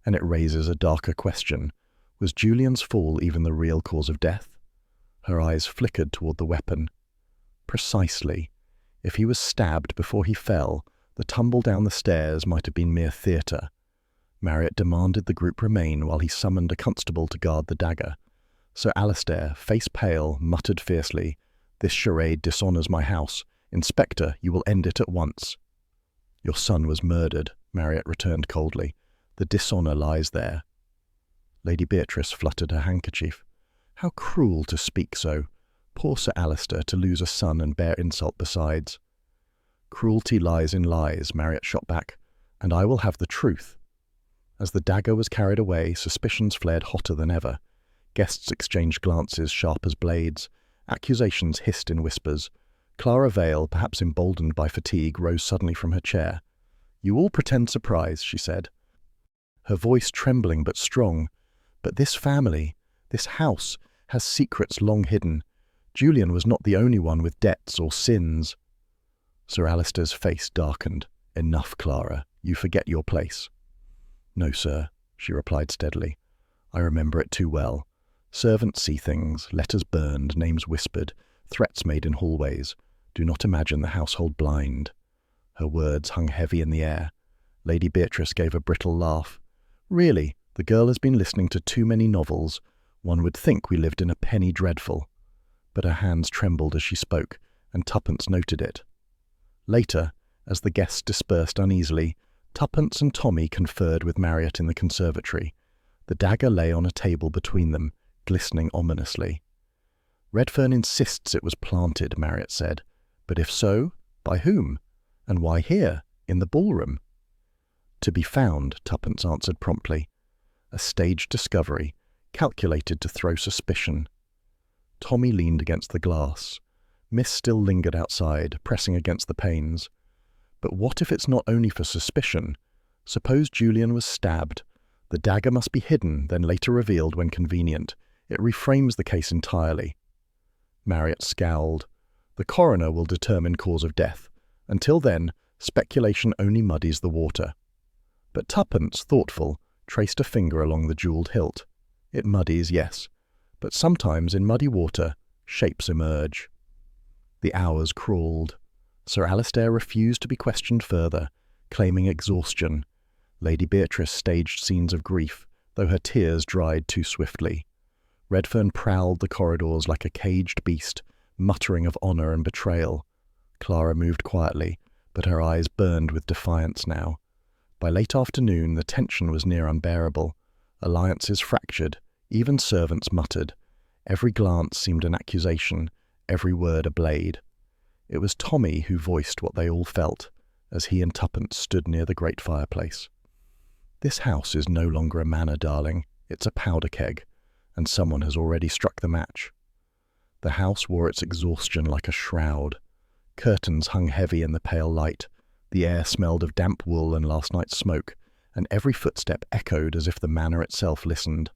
Speaker 1: and it raises a darker question. Was Julian's fall even the real cause of death?" Her eyes flickered toward the weapon. "Precisely. If he was stabbed before he fell, the tumble down the stairs might have been mere theatre." Marriott demanded the group remain while he summoned a constable to guard the dagger. Sir Alistair, face pale, muttered fiercely, "This charade dishonours my house. Inspector, you will end it at once." "Your son was murdered," Marriott returned coldly. "The dishonour lies there." Lady Beatrice fluttered her handkerchief. "How cruel to speak so. Poor Sir Alistair to lose a son and bear insult besides." "Cruelty lies in lies," Marriott shot back, "and I will have the truth." As the dagger was carried away, suspicions flared hotter than ever. Guests exchanged glances sharp as blades. Accusations hissed in whispers. Clara Vale, perhaps emboldened by fatigue, rose suddenly from her chair. "You all pretend surprise," she said, her voice trembling but strong. "But this family, this house, has secrets long hidden. Julian was not the only one with debts or sins." Sir Alistair's face darkened. "Enough, Clara. You forget your place." "No, sir," she replied steadily. "I remember it too well. Servants see things, letters burned, names whispered, threats made in hallways. Do not imagine the household blind." Her words hung heavy in the air. Lady Beatrice gave a brittle laugh. "Really, the girl has been listening to too many novels. One would think we lived in a penny dreadful." But her hands trembled as she spoke, and Tuppence noted it. Later, as the guests dispersed uneasily, Tuppence and Tommy conferred with Marriott in the conservatory. The dagger lay on a table between them, glistening ominously. "Redfern insists it was planted," Marriott said. "But if so, by whom? And why here, in the ballroom?" "To be found," Tuppence answered promptly. "A staged discovery, calculated to throw suspicion." Tommy leaned against the glass. Mist still lingered outside, pressing against the panes. "But what if it's not only for suspicion? Suppose Julian was stabbed. The dagger must be hidden, then later revealed when convenient. It reframes the case entirely." Marriott scowled. "The coroner will determine cause of death. Until then, speculation only muddies the water." But Tuppence, thoughtful, traced a finger along the jewelled hilt. "It muddies, yes. But sometimes in muddy water, shapes emerge." The hours crawled. Sir Alistair refused to be questioned further, claiming exhaustion. Lady Beatrice staged scenes of grief, though her tears dried too swiftly. Redfern prowled the corridors like a caged beast, muttering of honour and betrayal. Clara moved quietly, but her eyes burned with defiance now. By late afternoon, the tension was near unbearable. Alliances fractured, even servants muttered. Every glance seemed an accusation, every word a blade. It was Tommy who voiced what they all felt, as he and Tuppence stood near the great fireplace. "This house is no longer a manor, darling. It's a powder keg, and someone has already struck the match." The house wore its exhaustion like a shroud. Curtains hung heavy in the pale light. The air smelled of damp wool and last night's smoke, and every footstep echoed as if the manor itself listened.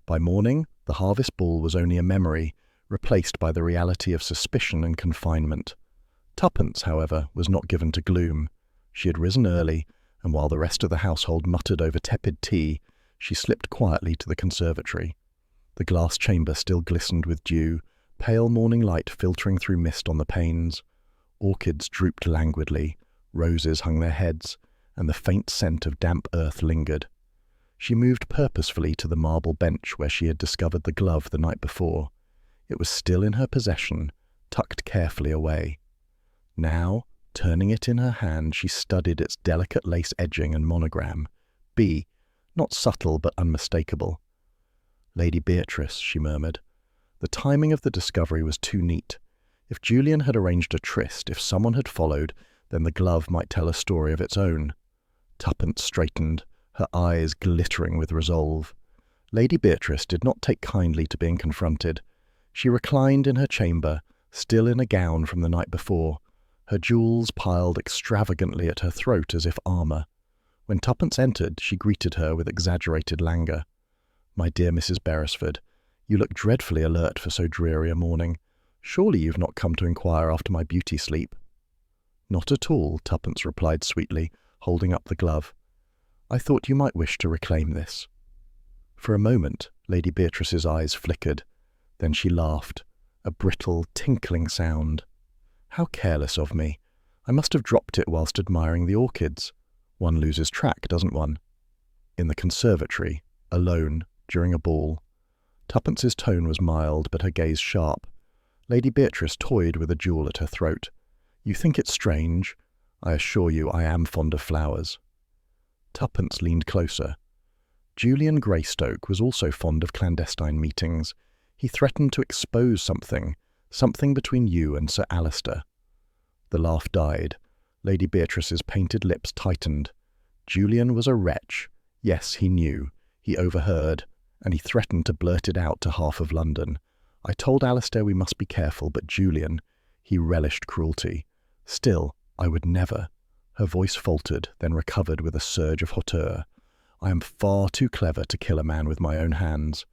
Speaker 1: By morning, the harvest ball was only a memory, replaced by the reality of suspicion and confinement. Tuppence, however, was not given to gloom. She had risen early, and while the rest of the household muttered over tepid tea, she slipped quietly to the conservatory. The glass chamber still glistened with dew, pale morning light filtering through mist on the panes. Orchids drooped languidly, roses hung their heads, and the faint scent of damp earth lingered. She moved purposefully to the marble bench where she had discovered the glove the night before. It was still in her possession, tucked carefully away. Now, turning it in her hand, she studied its delicate lace edging and monogram. B, not subtle but unmistakable. "Lady Beatrice," she murmured. The timing of the discovery was too neat. If Julian had arranged a tryst, if someone had followed, then the glove might tell a story of its own. Tuppence straightened, her eyes glittering with resolve. Lady Beatrice did not take kindly to being confronted. She reclined in her chamber, still in a gown from the night before, her jewels piled extravagantly at her throat as if armour. When Tuppence entered, she greeted her with exaggerated languor. "My dear Mrs. Beresford, you look dreadfully alert for so dreary a morning. Surely you've not come to inquire after my beauty sleep?" "Not at all," Tuppence replied sweetly, holding up the glove. "I thought you might wish to reclaim this." For a moment, Lady Beatrice's eyes flickered. Then she laughed, a brittle, tinkling sound. "How careless of me. I must have dropped it whilst admiring the orchids. One loses track, doesn't one?" In the conservatory, alone, during a ball. Tuppence's tone was mild, but her gaze sharp. Lady Beatrice toyed with a jewel at her throat. "You think it strange? I assure you I am fond of flowers." Tuppence leaned closer. Julian Greystoke was also fond of clandestine meetings. He threatened to expose something between you and Sir Alistair. The laugh died. Lady Beatrice's painted lips tightened. Julian was a wretch. Yes, he knew. He overheard, and he threatened to blurt it out to half of London. "I told Alistair we must be careful, but Julian, he relished cruelty. Still, I would never." Her voice faltered, then recovered with a surge of hauteur. "I am far too clever to kill a man with my own hands.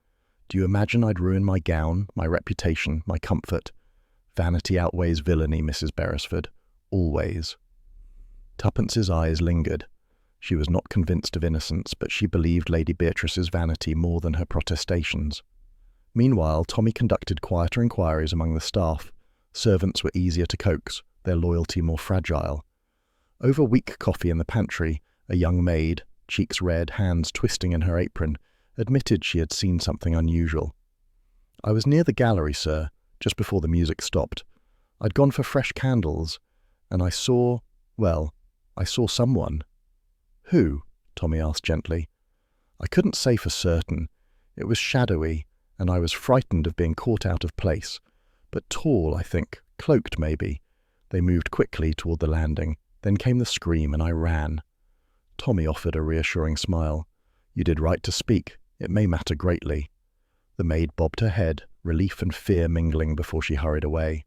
Speaker 1: Do you imagine I'd ruin my gown, my reputation, my comfort? Vanity outweighs villainy, Mrs. Beresford. Always." Tuppence's eyes lingered. She was not convinced of innocence, but she believed Lady Beatrice's vanity more than her protestations. Meanwhile, Tommy conducted quieter inquiries among the staff. Servants were easier to coax, their loyalty more fragile. Over weak coffee in the pantry, a young maid, cheeks red, hands twisting in her apron, admitted she had seen something unusual. "I was near the gallery, sir, just before the music stopped. I'd gone for fresh candles, and I saw someone." "Who?" Tommy asked gently. "I couldn't say for certain. It was shadowy, and I was frightened of being caught out of place. But tall, I think, cloaked maybe." They moved quickly toward the landing. Then came the scream, and I ran. Tommy offered a reassuring smile. "You did right to speak. It may matter greatly." The maid bobbed her head, relief and fear mingling before she hurried away.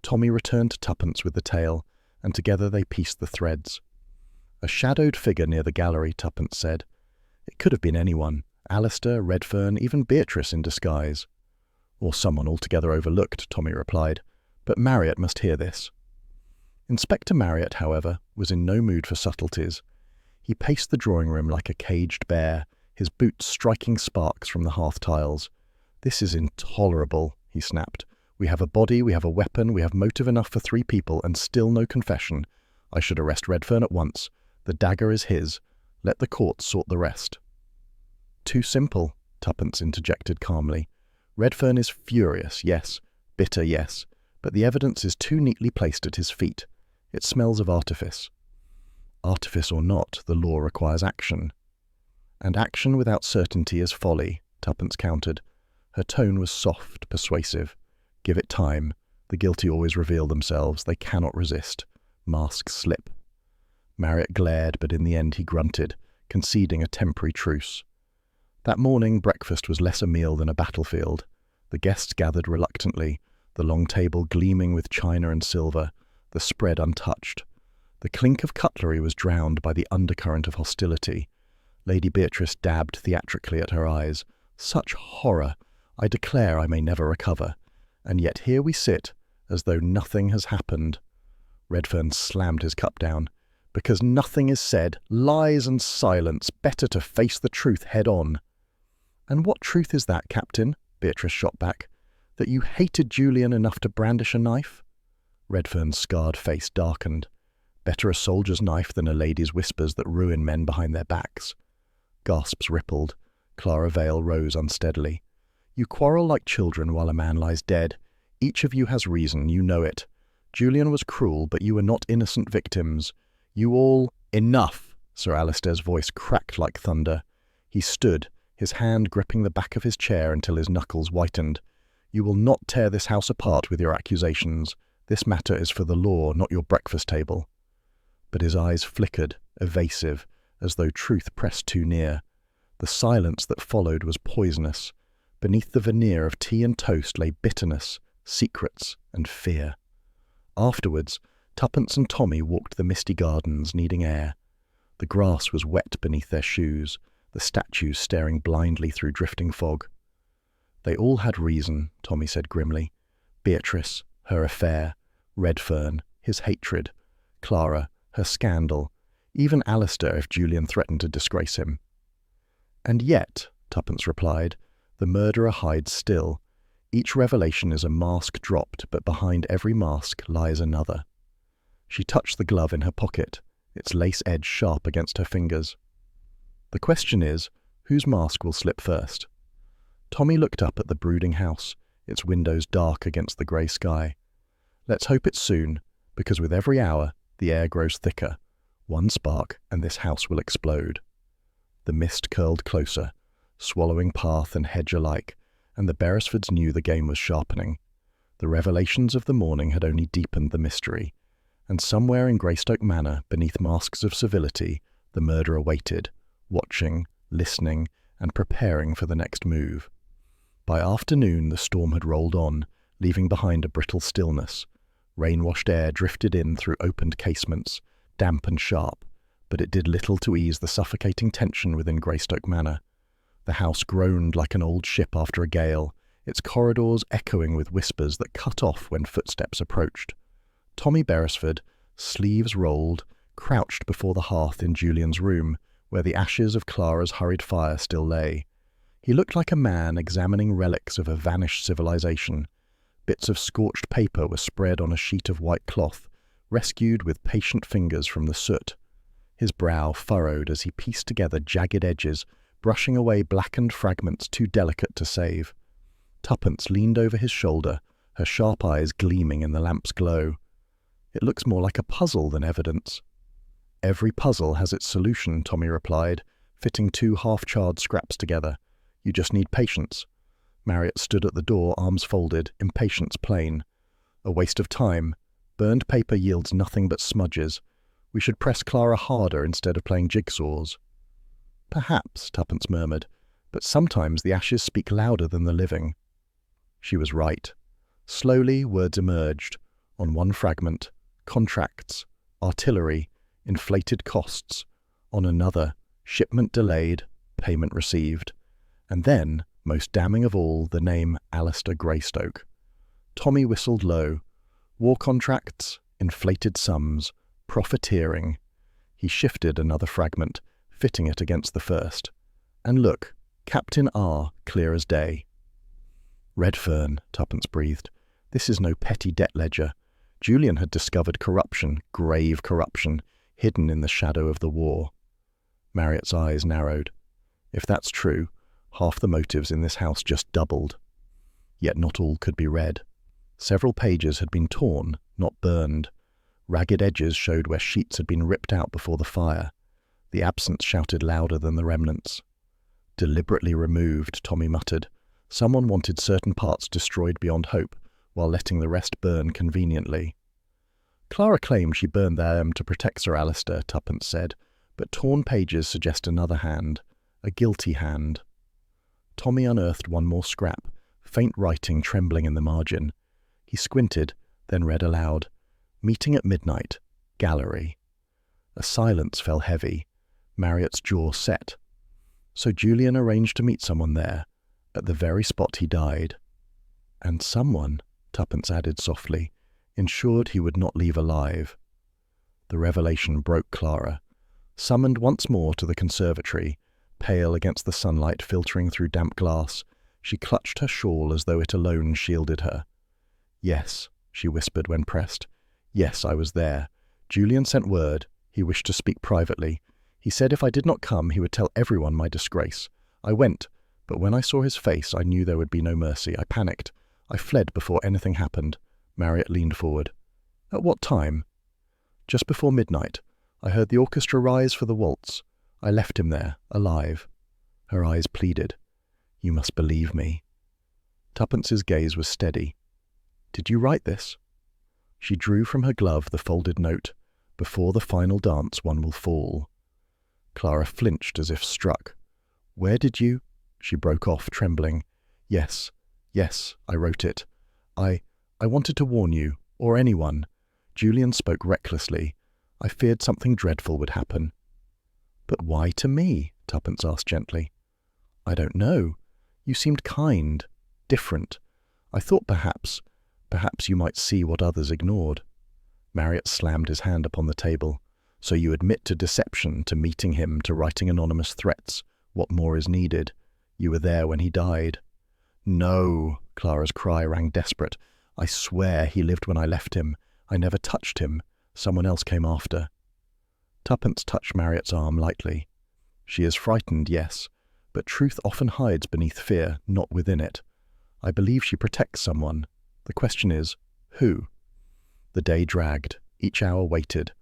Speaker 1: Tommy returned to Tuppence with the tale, and together they pieced the threads. "A shadowed figure near the gallery," Tuppence said. "It could have been anyone. Alistair, Redfern, even Beatrice in disguise." "Or someone altogether overlooked," Tommy replied. "But Marriott must hear this." Inspector Marriott, however, was in no mood for subtleties. He paced the drawing room like a caged bear, his boots striking sparks from the hearth tiles. "This is intolerable," he snapped. "We have a body, we have a weapon, we have motive enough for 3 people, and still no confession. I should arrest Redfern at once. The dagger is his. Let the courts sort the rest." "Too simple," Tuppence interjected calmly. "Redfern is furious, yes. Bitter, yes. But the evidence is too neatly placed at his feet. It smells of artifice." "Artifice or not, the law requires action." "And action without certainty is folly," Tuppence countered. Her tone was soft, persuasive. "Give it time. The guilty always reveal themselves. They cannot resist. Masks slip." Marriott glared, but in the end he grunted, conceding a temporary truce. That morning breakfast was less a meal than a battlefield. The guests gathered reluctantly, the long table gleaming with china and silver, the spread untouched. The clink of cutlery was drowned by the undercurrent of hostility. Lady Beatrice dabbed theatrically at her eyes. Such horror! I declare I may never recover. And yet here we sit, as though nothing has happened. Redfern slammed his cup down. Because nothing is said, lies and silence, better to face the truth head on. And what truth is that, Captain? Beatrice shot back. That you hated Julian enough to brandish a knife? Redfern's scarred face darkened. Better a soldier's knife than a lady's whispers that ruin men behind their backs. Gasps rippled. Clara Vale rose unsteadily. You quarrel like children while a man lies dead. Each of you has reason, you know it. Julian was cruel, but you were not innocent victims. You all— Enough! Sir Alistair's voice cracked like thunder. He stood, his hand gripping the back of his chair until his knuckles whitened. You will not tear this house apart with your accusations. This matter is for the law, not your breakfast table. But his eyes flickered, evasive, as though truth pressed too near. The silence that followed was poisonous. Beneath the veneer of tea and toast lay bitterness, secrets, and fear. Afterwards, Tuppence and Tommy walked the misty gardens, needing air. The grass was wet beneath their shoes, the statues staring blindly through drifting fog. They all had reason, Tommy said grimly. Beatrice, her affair; Redfern, his hatred; Clara, her scandal; even Alistair if Julian threatened to disgrace him. And yet, Tuppence replied, the murderer hides still. Each revelation is a mask dropped, but behind every mask lies another. She touched the glove in her pocket, its lace edge sharp against her fingers. The question is, whose mask will slip first? Tommy looked up at the brooding house, its windows dark against the grey sky. Let's hope it's soon, because with every hour, the air grows thicker. One spark, and this house will explode. The mist curled closer, swallowing path and hedge alike, and the Beresfords knew the game was sharpening. The revelations of the morning had only deepened the mystery, and somewhere in Greystoke Manor, beneath masks of civility, the murderer waited, watching, listening, and preparing for the next move. By afternoon, the storm had rolled on, leaving behind a brittle stillness. Rain-washed air drifted in through opened casements, damp and sharp, but it did little to ease the suffocating tension within Greystoke Manor. The house groaned like an old ship after a gale, its corridors echoing with whispers that cut off when footsteps approached. Tommy Beresford, sleeves rolled, crouched before the hearth in Julian's room, where the ashes of Clara's hurried fire still lay. He looked like a man examining relics of a vanished civilization. Bits of scorched paper were spread on a sheet of white cloth, rescued with patient fingers from the soot. His brow furrowed as he pieced together jagged edges, brushing away blackened fragments too delicate to save. Tuppence leaned over his shoulder, her sharp eyes gleaming in the lamp's glow. It looks more like a puzzle than evidence. Every puzzle has its solution, Tommy replied, fitting two half-charred scraps together. You just need patience. Marriott stood at the door, arms folded, impatience plain. A waste of time. Burned paper yields nothing but smudges. We should press Clara harder instead of playing jigsaws. Perhaps, Tuppence murmured, but sometimes the ashes speak louder than the living. She was right. Slowly, words emerged. On one fragment, contracts, artillery, inflated costs. On another, shipment delayed, payment received. And then, most damning of all, the name Alistair Greystoke. Tommy whistled low. War contracts, inflated sums, profiteering. He shifted another fragment, fitting it against the first. And look, Captain R, clear as day. Redfern, Tuppence breathed. This is no petty debt ledger. Julian had discovered corruption, grave corruption, hidden in the shadow of the war. Marriott's eyes narrowed. If that's true, half the motives in this house just doubled. Yet not all could be read. Several pages had been torn, not burned. Ragged edges showed where sheets had been ripped out before the fire. The absence shouted louder than the remnants. Deliberately removed, Tommy muttered. Someone wanted certain parts destroyed beyond hope, while letting the rest burn conveniently. Clara claimed she burned them to protect Sir Alistair, Tuppence said, but torn pages suggest another hand, a guilty hand. Tommy unearthed one more scrap, faint writing trembling in the margin. He squinted, then read aloud. Meeting at midnight. Gallery. A silence fell heavy. Marriott's jaw set. So Julian arranged to meet someone there, at the very spot he died. And someone, Tuppence added softly, ensured he would not leave alive. The revelation broke Clara. Summoned once more to the conservatory, pale against the sunlight filtering through damp glass, she clutched her shawl as though it alone shielded her. "Yes," she whispered when pressed. "Yes, I was there. Julian sent word. He wished to speak privately. He said if I did not come, he would tell everyone my disgrace. I went, but when I saw his face, I knew there would be no mercy. I panicked. I fled before anything happened." Marriott leaned forward. "At what time?" "Just before midnight. I heard the orchestra rise for the waltz. I left him there, alive." Her eyes pleaded. "You must believe me." Tuppence's gaze was steady. "Did you write this?" She drew from her glove the folded note. "Before the final dance one will fall." Clara flinched as if struck. "Where did you—" She broke off, trembling. Yes, I wrote it. I wanted to warn you, or anyone." Julian spoke recklessly. "I feared something dreadful would happen." "But why to me?" Tuppence asked gently. "I don't know. You seemed kind, different. I thought perhaps you might see what others ignored." Marriott slammed his hand upon the table. "So you admit to deception, to meeting him, to writing anonymous threats. What more is needed? You were there when he died." "No!" Clara's cry rang desperate. "I swear he lived when I left him. I never touched him. Someone else came after." Tuppence touched Marriott's arm lightly. "She is frightened, yes, but truth often hides beneath fear, not within it. I believe she protects someone. The question is, who?" The day dragged. Each hour waited.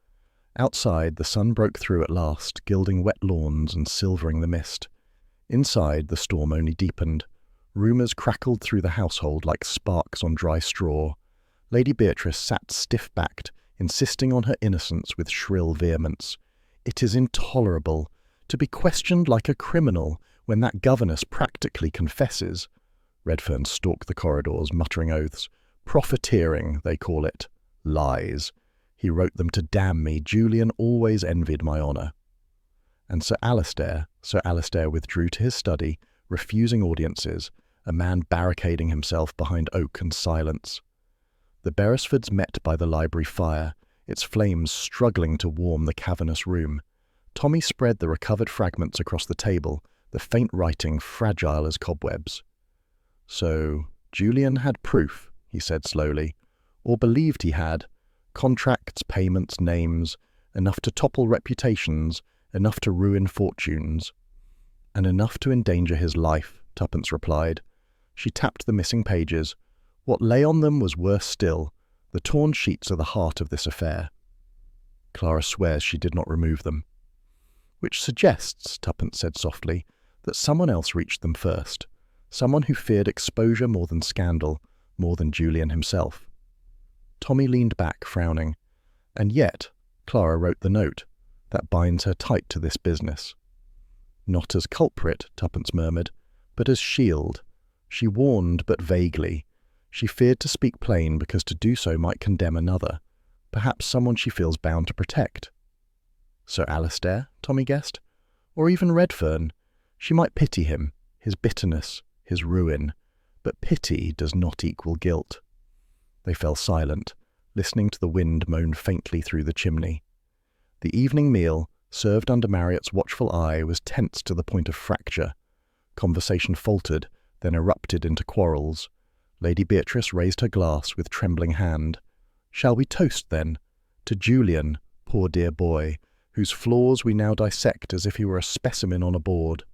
Speaker 1: Outside, the sun broke through at last, gilding wet lawns and silvering the mist. Inside, the storm only deepened. Rumours crackled through the household like sparks on dry straw. Lady Beatrice sat stiff-backed, insisting on her innocence with shrill vehemence. "It is intolerable. To be questioned like a criminal when that governess practically confesses." Redfern stalked the corridors, muttering oaths. "Profiteering, they call it. Lies. He wrote them to damn me. Julian always envied my honour." And Sir Alistair withdrew to his study, refusing audiences, a man barricading himself behind oak and silence. The Beresfords met by the library fire, its flames struggling to warm the cavernous room. Tommy spread the recovered fragments across the table, the faint writing fragile as cobwebs. "So, Julian had proof," he said slowly, "or believed he had. Contracts, payments, names, enough to topple reputations, enough to ruin fortunes." "And enough to endanger his life," Tuppence replied. She tapped the missing pages. What lay on them was worse still. The torn sheets are the heart of this affair. Clara swears she did not remove them. "Which suggests," Tuppence said softly, "that someone else reached them first. Someone who feared exposure more than scandal, more than Julian himself." Tommy leaned back, frowning. "And yet," Clara wrote the note, "that binds her tight to this business." "Not as culprit," Tuppence murmured, "but as shield. She warned, but vaguely. She feared to speak plain because to do so might condemn another, perhaps someone she feels bound to protect." "Sir Alistair?" Tommy guessed. "Or even Redfern. She might pity him, his bitterness, his ruin. But pity does not equal guilt." They fell silent, listening to the wind moan faintly through the chimney. The evening meal, served under Marriott's watchful eye, was tense to the point of fracture. Conversation faltered, then erupted into quarrels. Lady Beatrice raised her glass with trembling hand. "Shall we toast, then? To Julian, poor dear boy, whose flaws we now dissect as if he were a specimen on a board."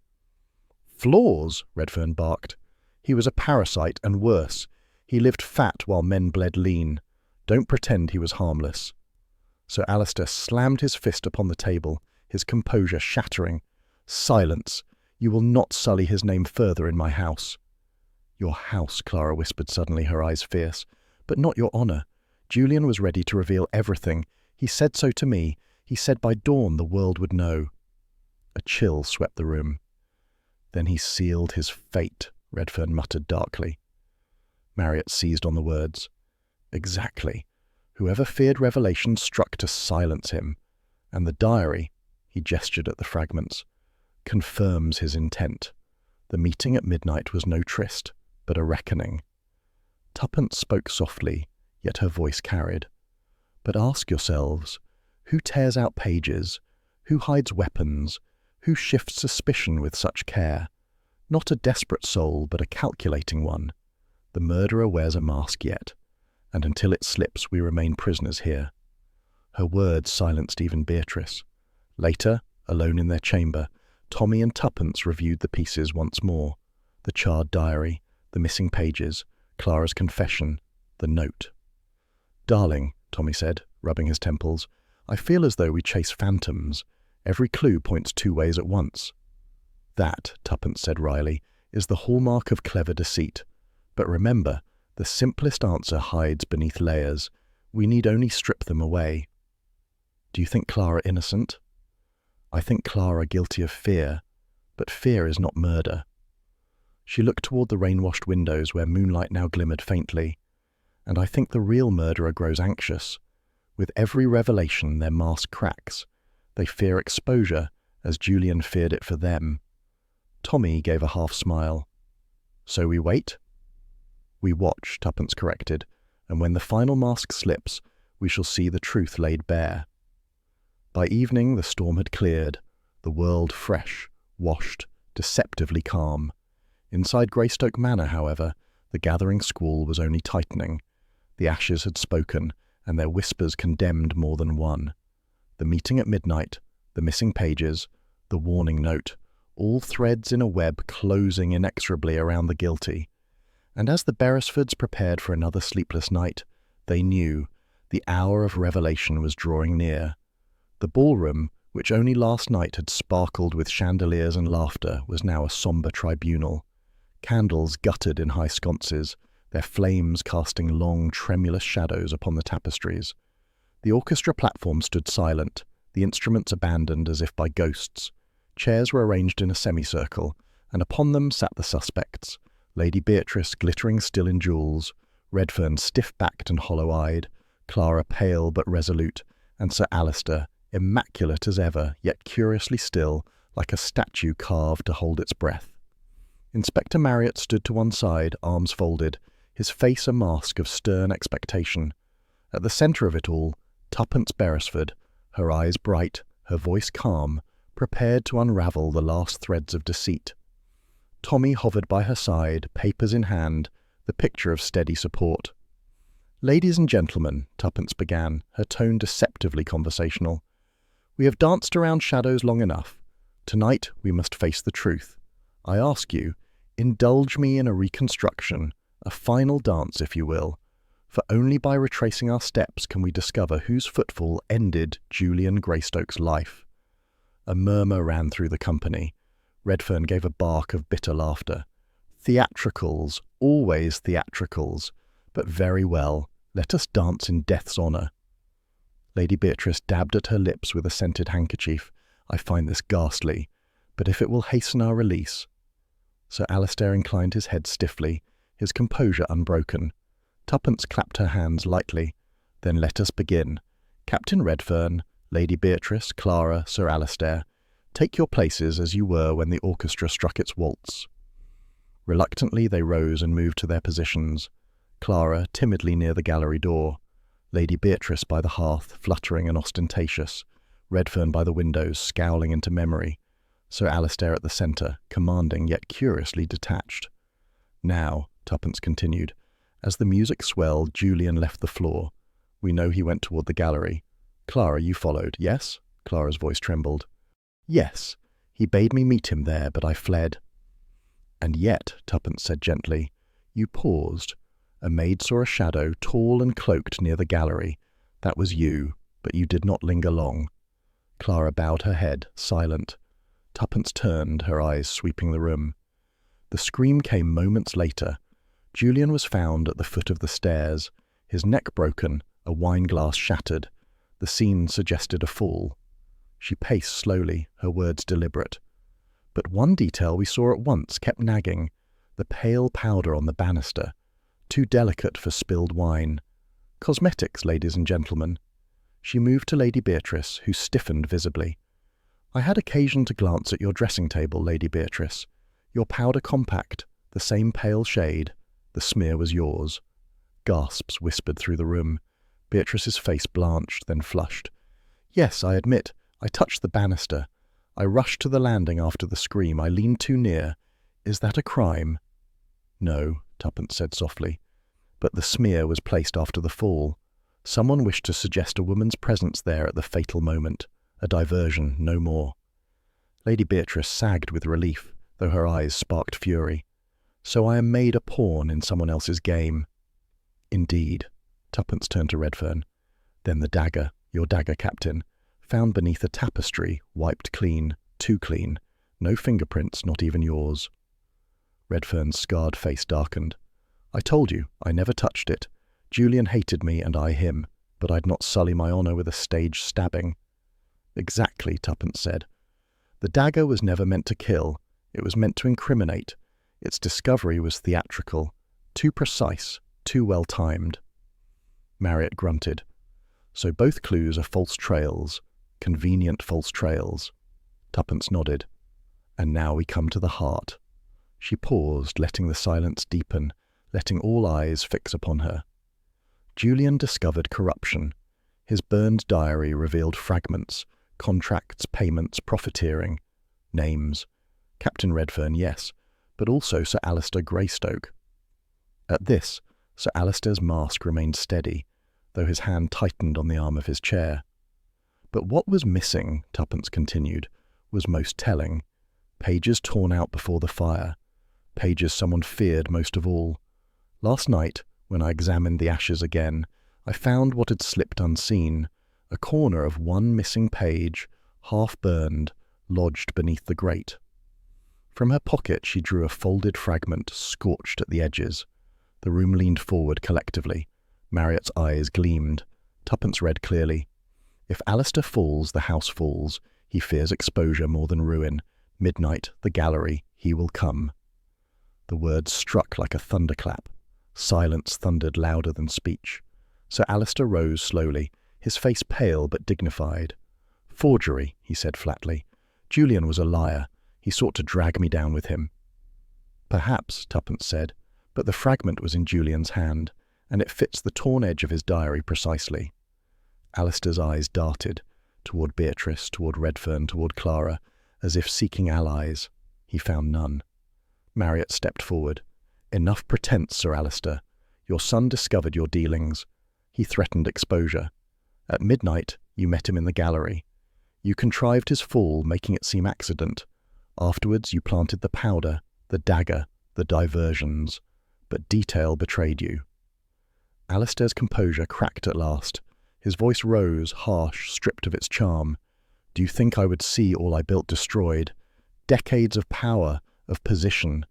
Speaker 1: "Flaws?" Redfern barked. "He was a parasite, and worse. He lived fat while men bled lean. Don't pretend he was harmless." Sir Alistair slammed his fist upon the table, his composure shattering. "Silence! You will not sully his name further in my house." "Your house," Clara whispered suddenly, her eyes fierce. "But not your honour. Julian was ready to reveal everything. He said so to me. He said by dawn the world would know." A chill swept the room. "Then he sealed his fate," Redfern muttered darkly. Marriott seized on the words. "Exactly. Whoever feared revelation struck to silence him, and the diary, he gestured at the fragments, confirms his intent. The meeting at midnight was no tryst, but a reckoning. Tuppence spoke softly, yet her voice carried. But ask yourselves, who tears out pages? Who hides weapons? Who shifts suspicion with such care? Not a desperate soul, but a calculating one. The murderer wears a mask yet, and until it slips we remain prisoners here. Her words silenced even Beatrice. Later, alone in their chamber, Tommy and Tuppence reviewed the pieces once more. The charred diary, the missing pages, Clara's confession, the note. "Darling," Tommy said, rubbing his temples, "I feel as though we chase phantoms. Every clue points two ways at once." "That," Tuppence said wryly, "is the hallmark of clever deceit. But remember, the simplest answer hides beneath layers. We need only strip them away." "Do you think Clara innocent?" "I think Clara guilty of fear, but fear is not murder." She looked toward the rain-washed windows where moonlight now glimmered faintly. "And I think the real murderer grows anxious. With every revelation their mask cracks. They fear exposure, as Julian feared it for them." Tommy gave a half-smile. "So we wait?" "We watch," Tuppence corrected, "and when the final mask slips, we shall see the truth laid bare." By evening the storm had cleared, the world fresh, washed, deceptively calm. Inside Greystoke Manor, however, the gathering squall was only tightening. The ashes had spoken, and their whispers condemned more than one. The meeting at midnight, the missing pages, the warning note, all threads in a web closing inexorably around the guilty. And as the Beresfords prepared for another sleepless night, they knew the hour of revelation was drawing near. The ballroom, which only last night had sparkled with chandeliers and laughter, was now a sombre tribunal. Candles guttered in high sconces, their flames casting long, tremulous shadows upon the tapestries. The orchestra platform stood silent, the instruments abandoned as if by ghosts. Chairs were arranged in a semicircle, and upon them sat the suspects, Lady Beatrice glittering still in jewels, Redfern stiff-backed and hollow-eyed, Clara pale but resolute, and Sir Alistair, immaculate as ever, yet curiously still, like a statue carved to hold its breath. Inspector Marriott stood to one side, arms folded, his face a mask of stern expectation. At the centre of it all, Tuppence Beresford, her eyes bright, her voice calm, prepared to unravel the last threads of deceit. Tommy hovered by her side, papers in hand, the picture of steady support. "Ladies and gentlemen," Tuppence began, her tone deceptively conversational, "we have danced around shadows long enough. Tonight we must face the truth. I ask you, indulge me in a reconstruction, a final dance, if you will, for only by retracing our steps can we discover whose footfall ended Julian Greystoke's life." A murmur ran through the company. Redfern gave a bark of bitter laughter. "Theatricals, always theatricals. But very well, let us dance in death's honour." Lady Beatrice dabbed at her lips with a scented handkerchief. "I find this ghastly, but if it will hasten our release—" Sir Alistair inclined his head stiffly, his composure unbroken. Tuppence clapped her hands lightly. "Then let us begin. Captain Redfern, Lady Beatrice, Clara, Sir Alistair, take your places as you were when the orchestra struck its waltz." Reluctantly they rose and moved to their positions. Clara timidly near the gallery door, Lady Beatrice by the hearth, fluttering and ostentatious, Redfern by the windows, scowling into memory, Sir Alistair at the centre, commanding yet curiously detached. "Now," Tuppence continued, as the music swelled, Julian left the floor. "We know he went toward the gallery. Clara, you followed, yes?" Clara's voice trembled. "Yes. He bade me meet him there, but I fled." "And yet," Tuppence said gently, "you paused. A maid saw a shadow, tall and cloaked, near the gallery. That was you, but you did not linger long." Clara bowed her head, silent. Tuppence turned, her eyes sweeping the room. The scream came moments later. Julian was found at the foot of the stairs, his neck broken, a wine-glass shattered. The scene suggested a fall. She paced slowly, her words deliberate. But one detail we saw at once kept nagging, the pale powder on the banister, too delicate for spilled wine. Cosmetics, ladies and gentlemen." She moved to Lady Beatrice, who stiffened visibly. "I had occasion to glance at your dressing table, Lady Beatrice. Your powder compact, the same pale shade. The smear was yours." Gasps whispered through the room. Beatrice's face blanched, then flushed. "Yes, I admit, I touched the banister. I rushed to the landing after the scream. I leaned too near. Is that a crime?" "No," Tuppence said softly. "But the smear was placed after the fall. Someone wished to suggest a woman's presence there at the fatal moment. A diversion, no more." Lady Beatrice sagged with relief, though her eyes sparked fury. "So I am made a pawn in someone else's game." "Indeed." Tuppence turned to Redfern. "Then the dagger, your dagger, Captain, found beneath a tapestry, wiped clean, too clean. No fingerprints, not even yours." Redfern's scarred face darkened. "I told you, I never touched it. Julian hated me and I him, but I'd not sully my honour with a stage stabbing." "Exactly," Tuppence said. "The dagger was never meant to kill. It was meant to incriminate. Its discovery was theatrical. Too precise, too well timed." Marriott grunted. "So both clues are false trails. Convenient false trails." Tuppence nodded. "And now we come to the heart." She paused, letting the silence deepen, letting all eyes fix upon her. Julian discovered corruption. His burned diary revealed fragments, contracts, payments, profiteering. Names. Captain Redfern, yes, but also Sir Alistair Greystoke. At this, Sir Alistair's mask remained steady, though his hand tightened on the arm of his chair. But what was missing, Tuppence continued, was most telling. Pages torn out before the fire. Pages someone feared most of all. Last night, when I examined the ashes again, I found what had slipped unseen, a corner of one missing page, half-burned, lodged beneath the grate. From her pocket she drew a folded fragment, scorched at the edges. The room leaned forward collectively. Marriott's eyes gleamed. Tuppence read clearly. "If Alistair falls, the house falls. He fears exposure more than ruin. Midnight, the gallery, he will come." The words struck like a thunderclap. Silence thundered louder than speech. Sir Alistair rose slowly, his face pale but dignified. "Forgery," he said flatly. "Julian was a liar. He sought to drag me down with him." "Perhaps," Tuppence said, "but the fragment was in Julian's hand, and it fits the torn edge of his diary precisely." Alistair's eyes darted, toward Beatrice, toward Redfern, toward Clara, as if seeking allies. He found none. Marriott stepped forward. "Enough pretense, Sir Alistair. Your son discovered your dealings. He threatened exposure. At midnight, you met him in the gallery. You contrived his fall, making it seem accident. Afterwards, you planted the powder, the dagger, the diversions. But detail betrayed you." Alistair's composure cracked at last. His voice rose, harsh, stripped of its charm. "Do you think I would see all I built destroyed? Decades of power, of position.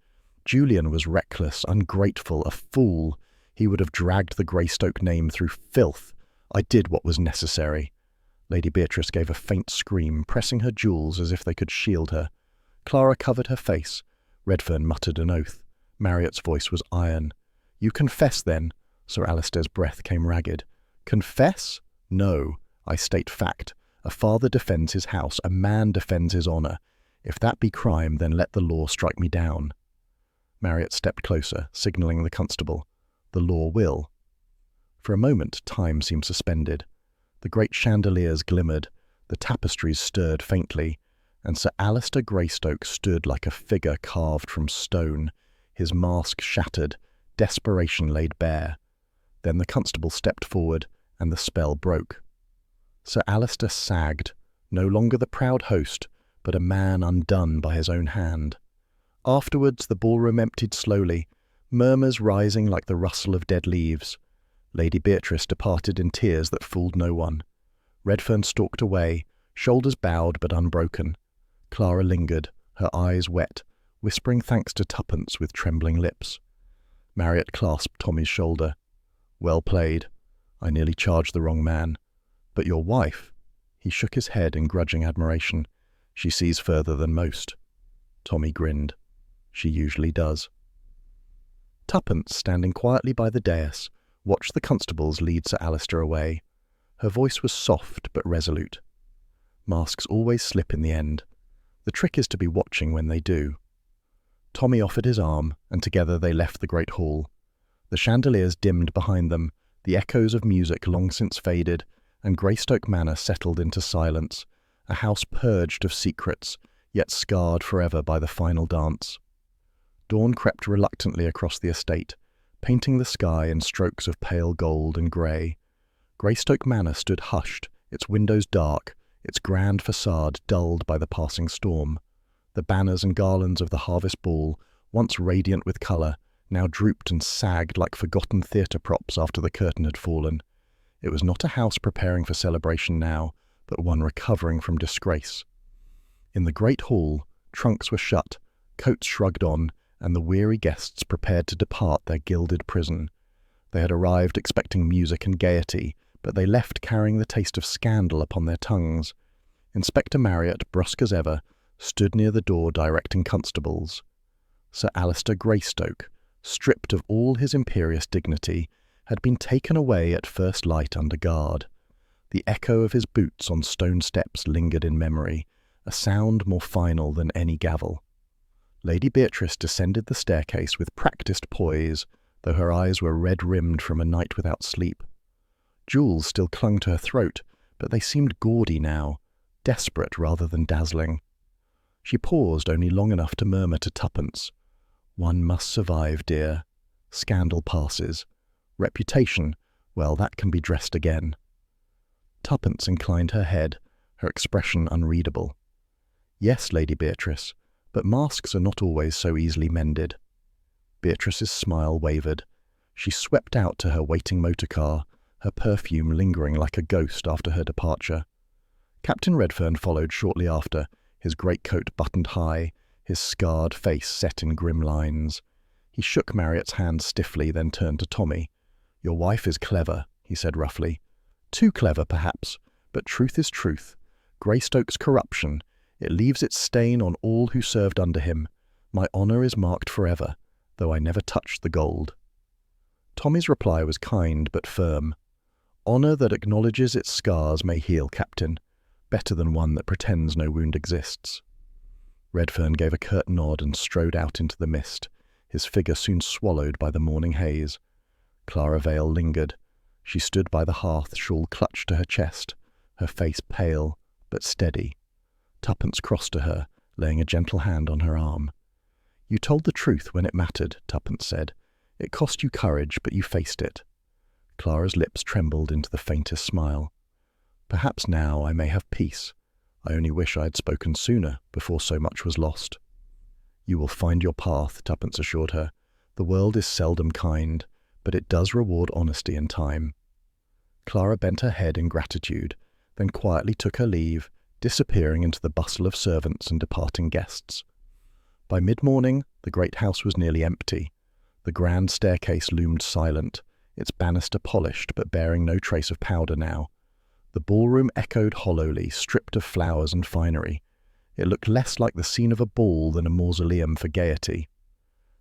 Speaker 1: Julian was reckless, ungrateful, a fool. He would have dragged the Greystoke name through filth. I did what was necessary." Lady Beatrice gave a faint scream, pressing her jewels as if they could shield her. Clara covered her face. Redfern muttered an oath. Marriott's voice was iron. "You confess, then?" Sir Alistair's breath came ragged. "Confess? No. I state fact. A father defends his house. A man defends his honour. If that be crime, then let the law strike me down." Marriott stepped closer, signalling the constable. "The law will." For a moment, time seemed suspended. The great chandeliers glimmered, the tapestries stirred faintly, and Sir Alistair Greystoke stood like a figure carved from stone, his mask shattered, desperation laid bare. Then the constable stepped forward, and the spell broke. Sir Alistair sagged, no longer the proud host, but a man undone by his own hand. Afterwards the ballroom emptied slowly, murmurs rising like the rustle of dead leaves. Lady Beatrice departed in tears that fooled no one. Redfern stalked away, shoulders bowed but unbroken. Clara lingered, her eyes wet, whispering thanks to Tuppence with trembling lips. Marriott clasped Tommy's shoulder. "Well played. I nearly charged the wrong man. But your wife?" He shook his head in grudging admiration. "She sees further than most." Tommy grinned. "She usually does." Tuppence, standing quietly by the dais, watched the constables lead Sir Alistair away. Her voice was soft but resolute. Masks always slip in the end. The trick is to be watching when they do. Tommy offered his arm, and together they left the great hall. The chandeliers dimmed behind them, the echoes of music long since faded, and Greystoke Manor settled into silence, a house purged of secrets, yet scarred forever by the final dance. Dawn crept reluctantly across the estate, painting the sky in strokes of pale gold and grey. Greystoke Manor stood hushed, its windows dark, its grand facade dulled by the passing storm. The banners and garlands of the harvest ball, once radiant with colour, now drooped and sagged like forgotten theatre props after the curtain had fallen. It was not a house preparing for celebration now, but one recovering from disgrace. In the great hall, trunks were shut, coats shrugged on, and the weary guests prepared to depart their gilded prison. They had arrived expecting music and gaiety, but they left carrying the taste of scandal upon their tongues. Inspector Marriott, brusque as ever, stood near the door directing constables. Sir Alistair Greystoke, stripped of all his imperious dignity, had been taken away at first light under guard. The echo of his boots on stone steps lingered in memory, a sound more final than any gavel. Lady Beatrice descended the staircase with practised poise, though her eyes were red-rimmed from a night without sleep. Jewels still clung to her throat, but they seemed gaudy now, desperate rather than dazzling. She paused only long enough to murmur to Tuppence, "One must survive, dear. Scandal passes. Reputation, well, that can be dressed again." Tuppence inclined her head, her expression unreadable. "Yes, Lady Beatrice, but masks are not always so easily mended." Beatrice's smile wavered. She swept out to her waiting motor car, her perfume lingering like a ghost after her departure. Captain Redfern followed shortly after, his greatcoat buttoned high, his scarred face set in grim lines. He shook Marriott's hand stiffly, then turned to Tommy. "Your wife is clever," he said roughly. "Too clever, perhaps, but truth is truth. Greystoke's corruption, it leaves its stain on all who served under him. My honour is marked forever, though I never touched the gold." Tommy's reply was kind but firm. "Honour that acknowledges its scars may heal, Captain. Better than one that pretends no wound exists." Redfern gave a curt nod and strode out into the mist, his figure soon swallowed by the morning haze. Clara Vale lingered. She stood by the hearth, shawl clutched to her chest, her face pale but steady. Tuppence crossed to her, laying a gentle hand on her arm. "You told the truth when it mattered," Tuppence said. "It cost you courage, but you faced it." Clara's lips trembled into the faintest smile. "Perhaps now I may have peace. I only wish I had spoken sooner, before so much was lost." "You will find your path," Tuppence assured her. "The world is seldom kind, but it does reward honesty in time." Clara bent her head in gratitude, then quietly took her leave, disappearing into the bustle of servants and departing guests. By mid-morning, the great house was nearly empty. The grand staircase loomed silent, its banister polished but bearing no trace of powder now. The ballroom echoed hollowly, stripped of flowers and finery. It looked less like the scene of a ball than a mausoleum for gaiety.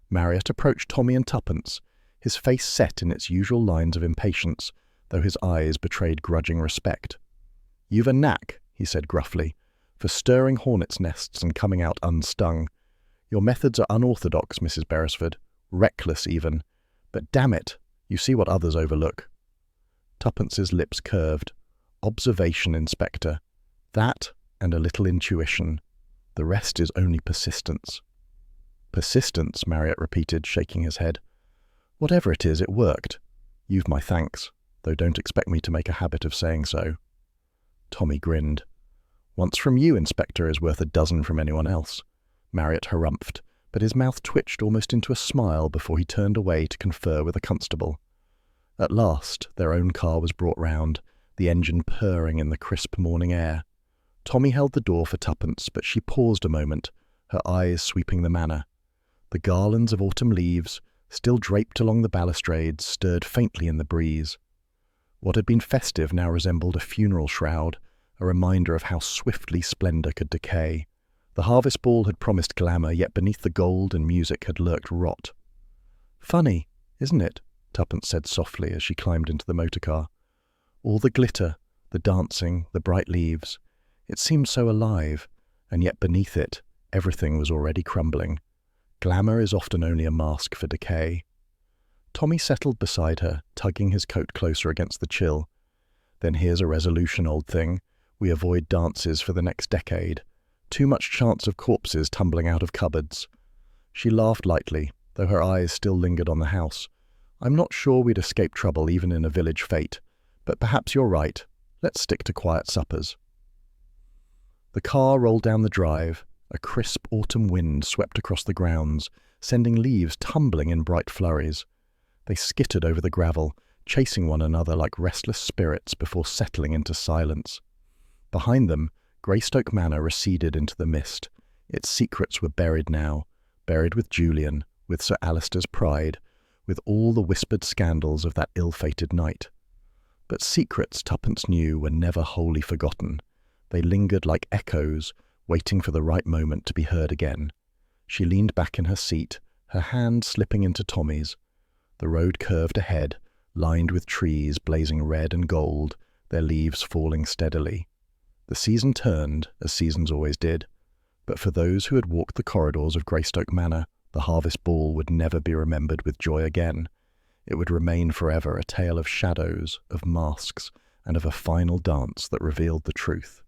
Speaker 1: Marriott approached Tommy and Tuppence, his face set in its usual lines of impatience, though his eyes betrayed grudging respect. "You've a knack," he said gruffly, "for stirring hornets' nests and coming out unstung. Your methods are unorthodox, Mrs. Beresford, reckless even. But damn it, you see what others overlook." Tuppence's lips curved. "Observation, Inspector. That and a little intuition. The rest is only persistence." "Persistence," Marriott repeated, shaking his head. "Whatever it is, it worked. You've my thanks, though don't expect me to make a habit of saying so." Tommy grinned. "Once from you, Inspector, is worth a dozen from anyone else." Marriott harumphed, but his mouth twitched almost into a smile before he turned away to confer with a constable. At last, their own car was brought round, the engine purring in the crisp morning air. Tommy held the door for Tuppence, but she paused a moment, her eyes sweeping the manor. The garlands of autumn leaves, still draped along the balustrades, stirred faintly in the breeze. What had been festive now resembled a funeral shroud, a reminder of how swiftly splendour could decay. The harvest ball had promised glamour, yet beneath the gold and music had lurked rot. "Funny, isn't it?" Tuppence said softly as she climbed into the motor car. All the glitter, the dancing, the bright leaves. It seemed so alive, and yet beneath it, everything was already crumbling. Glamour is often only a mask for decay. Tommy settled beside her, tugging his coat closer against the chill. Then here's a resolution, old thing. We avoid dances for the next decade. Too much chance of corpses tumbling out of cupboards. She laughed lightly, though her eyes still lingered on the house. I'm not sure we'd escape trouble even in a village fete, but perhaps you're right. Let's stick to quiet suppers. The car rolled down the drive. A crisp autumn wind swept across the grounds, sending leaves tumbling in bright flurries. They skittered over the gravel, chasing one another like restless spirits before settling into silence. Behind them, Greystoke Manor receded into the mist. Its secrets were buried now, buried with Julian, with Sir Alistair's pride, with all the whispered scandals of that ill-fated night. But secrets, Tuppence knew, were never wholly forgotten. They lingered like echoes, waiting for the right moment to be heard again. She leaned back in her seat, her hand slipping into Tommy's. The road curved ahead, lined with trees blazing red and gold, their leaves falling steadily. The season turned, as seasons always did, but for those who had walked the corridors of Greystoke Manor, the harvest ball would never be remembered with joy again. It would remain forever a tale of shadows, of masks, and of a final dance that revealed the truth.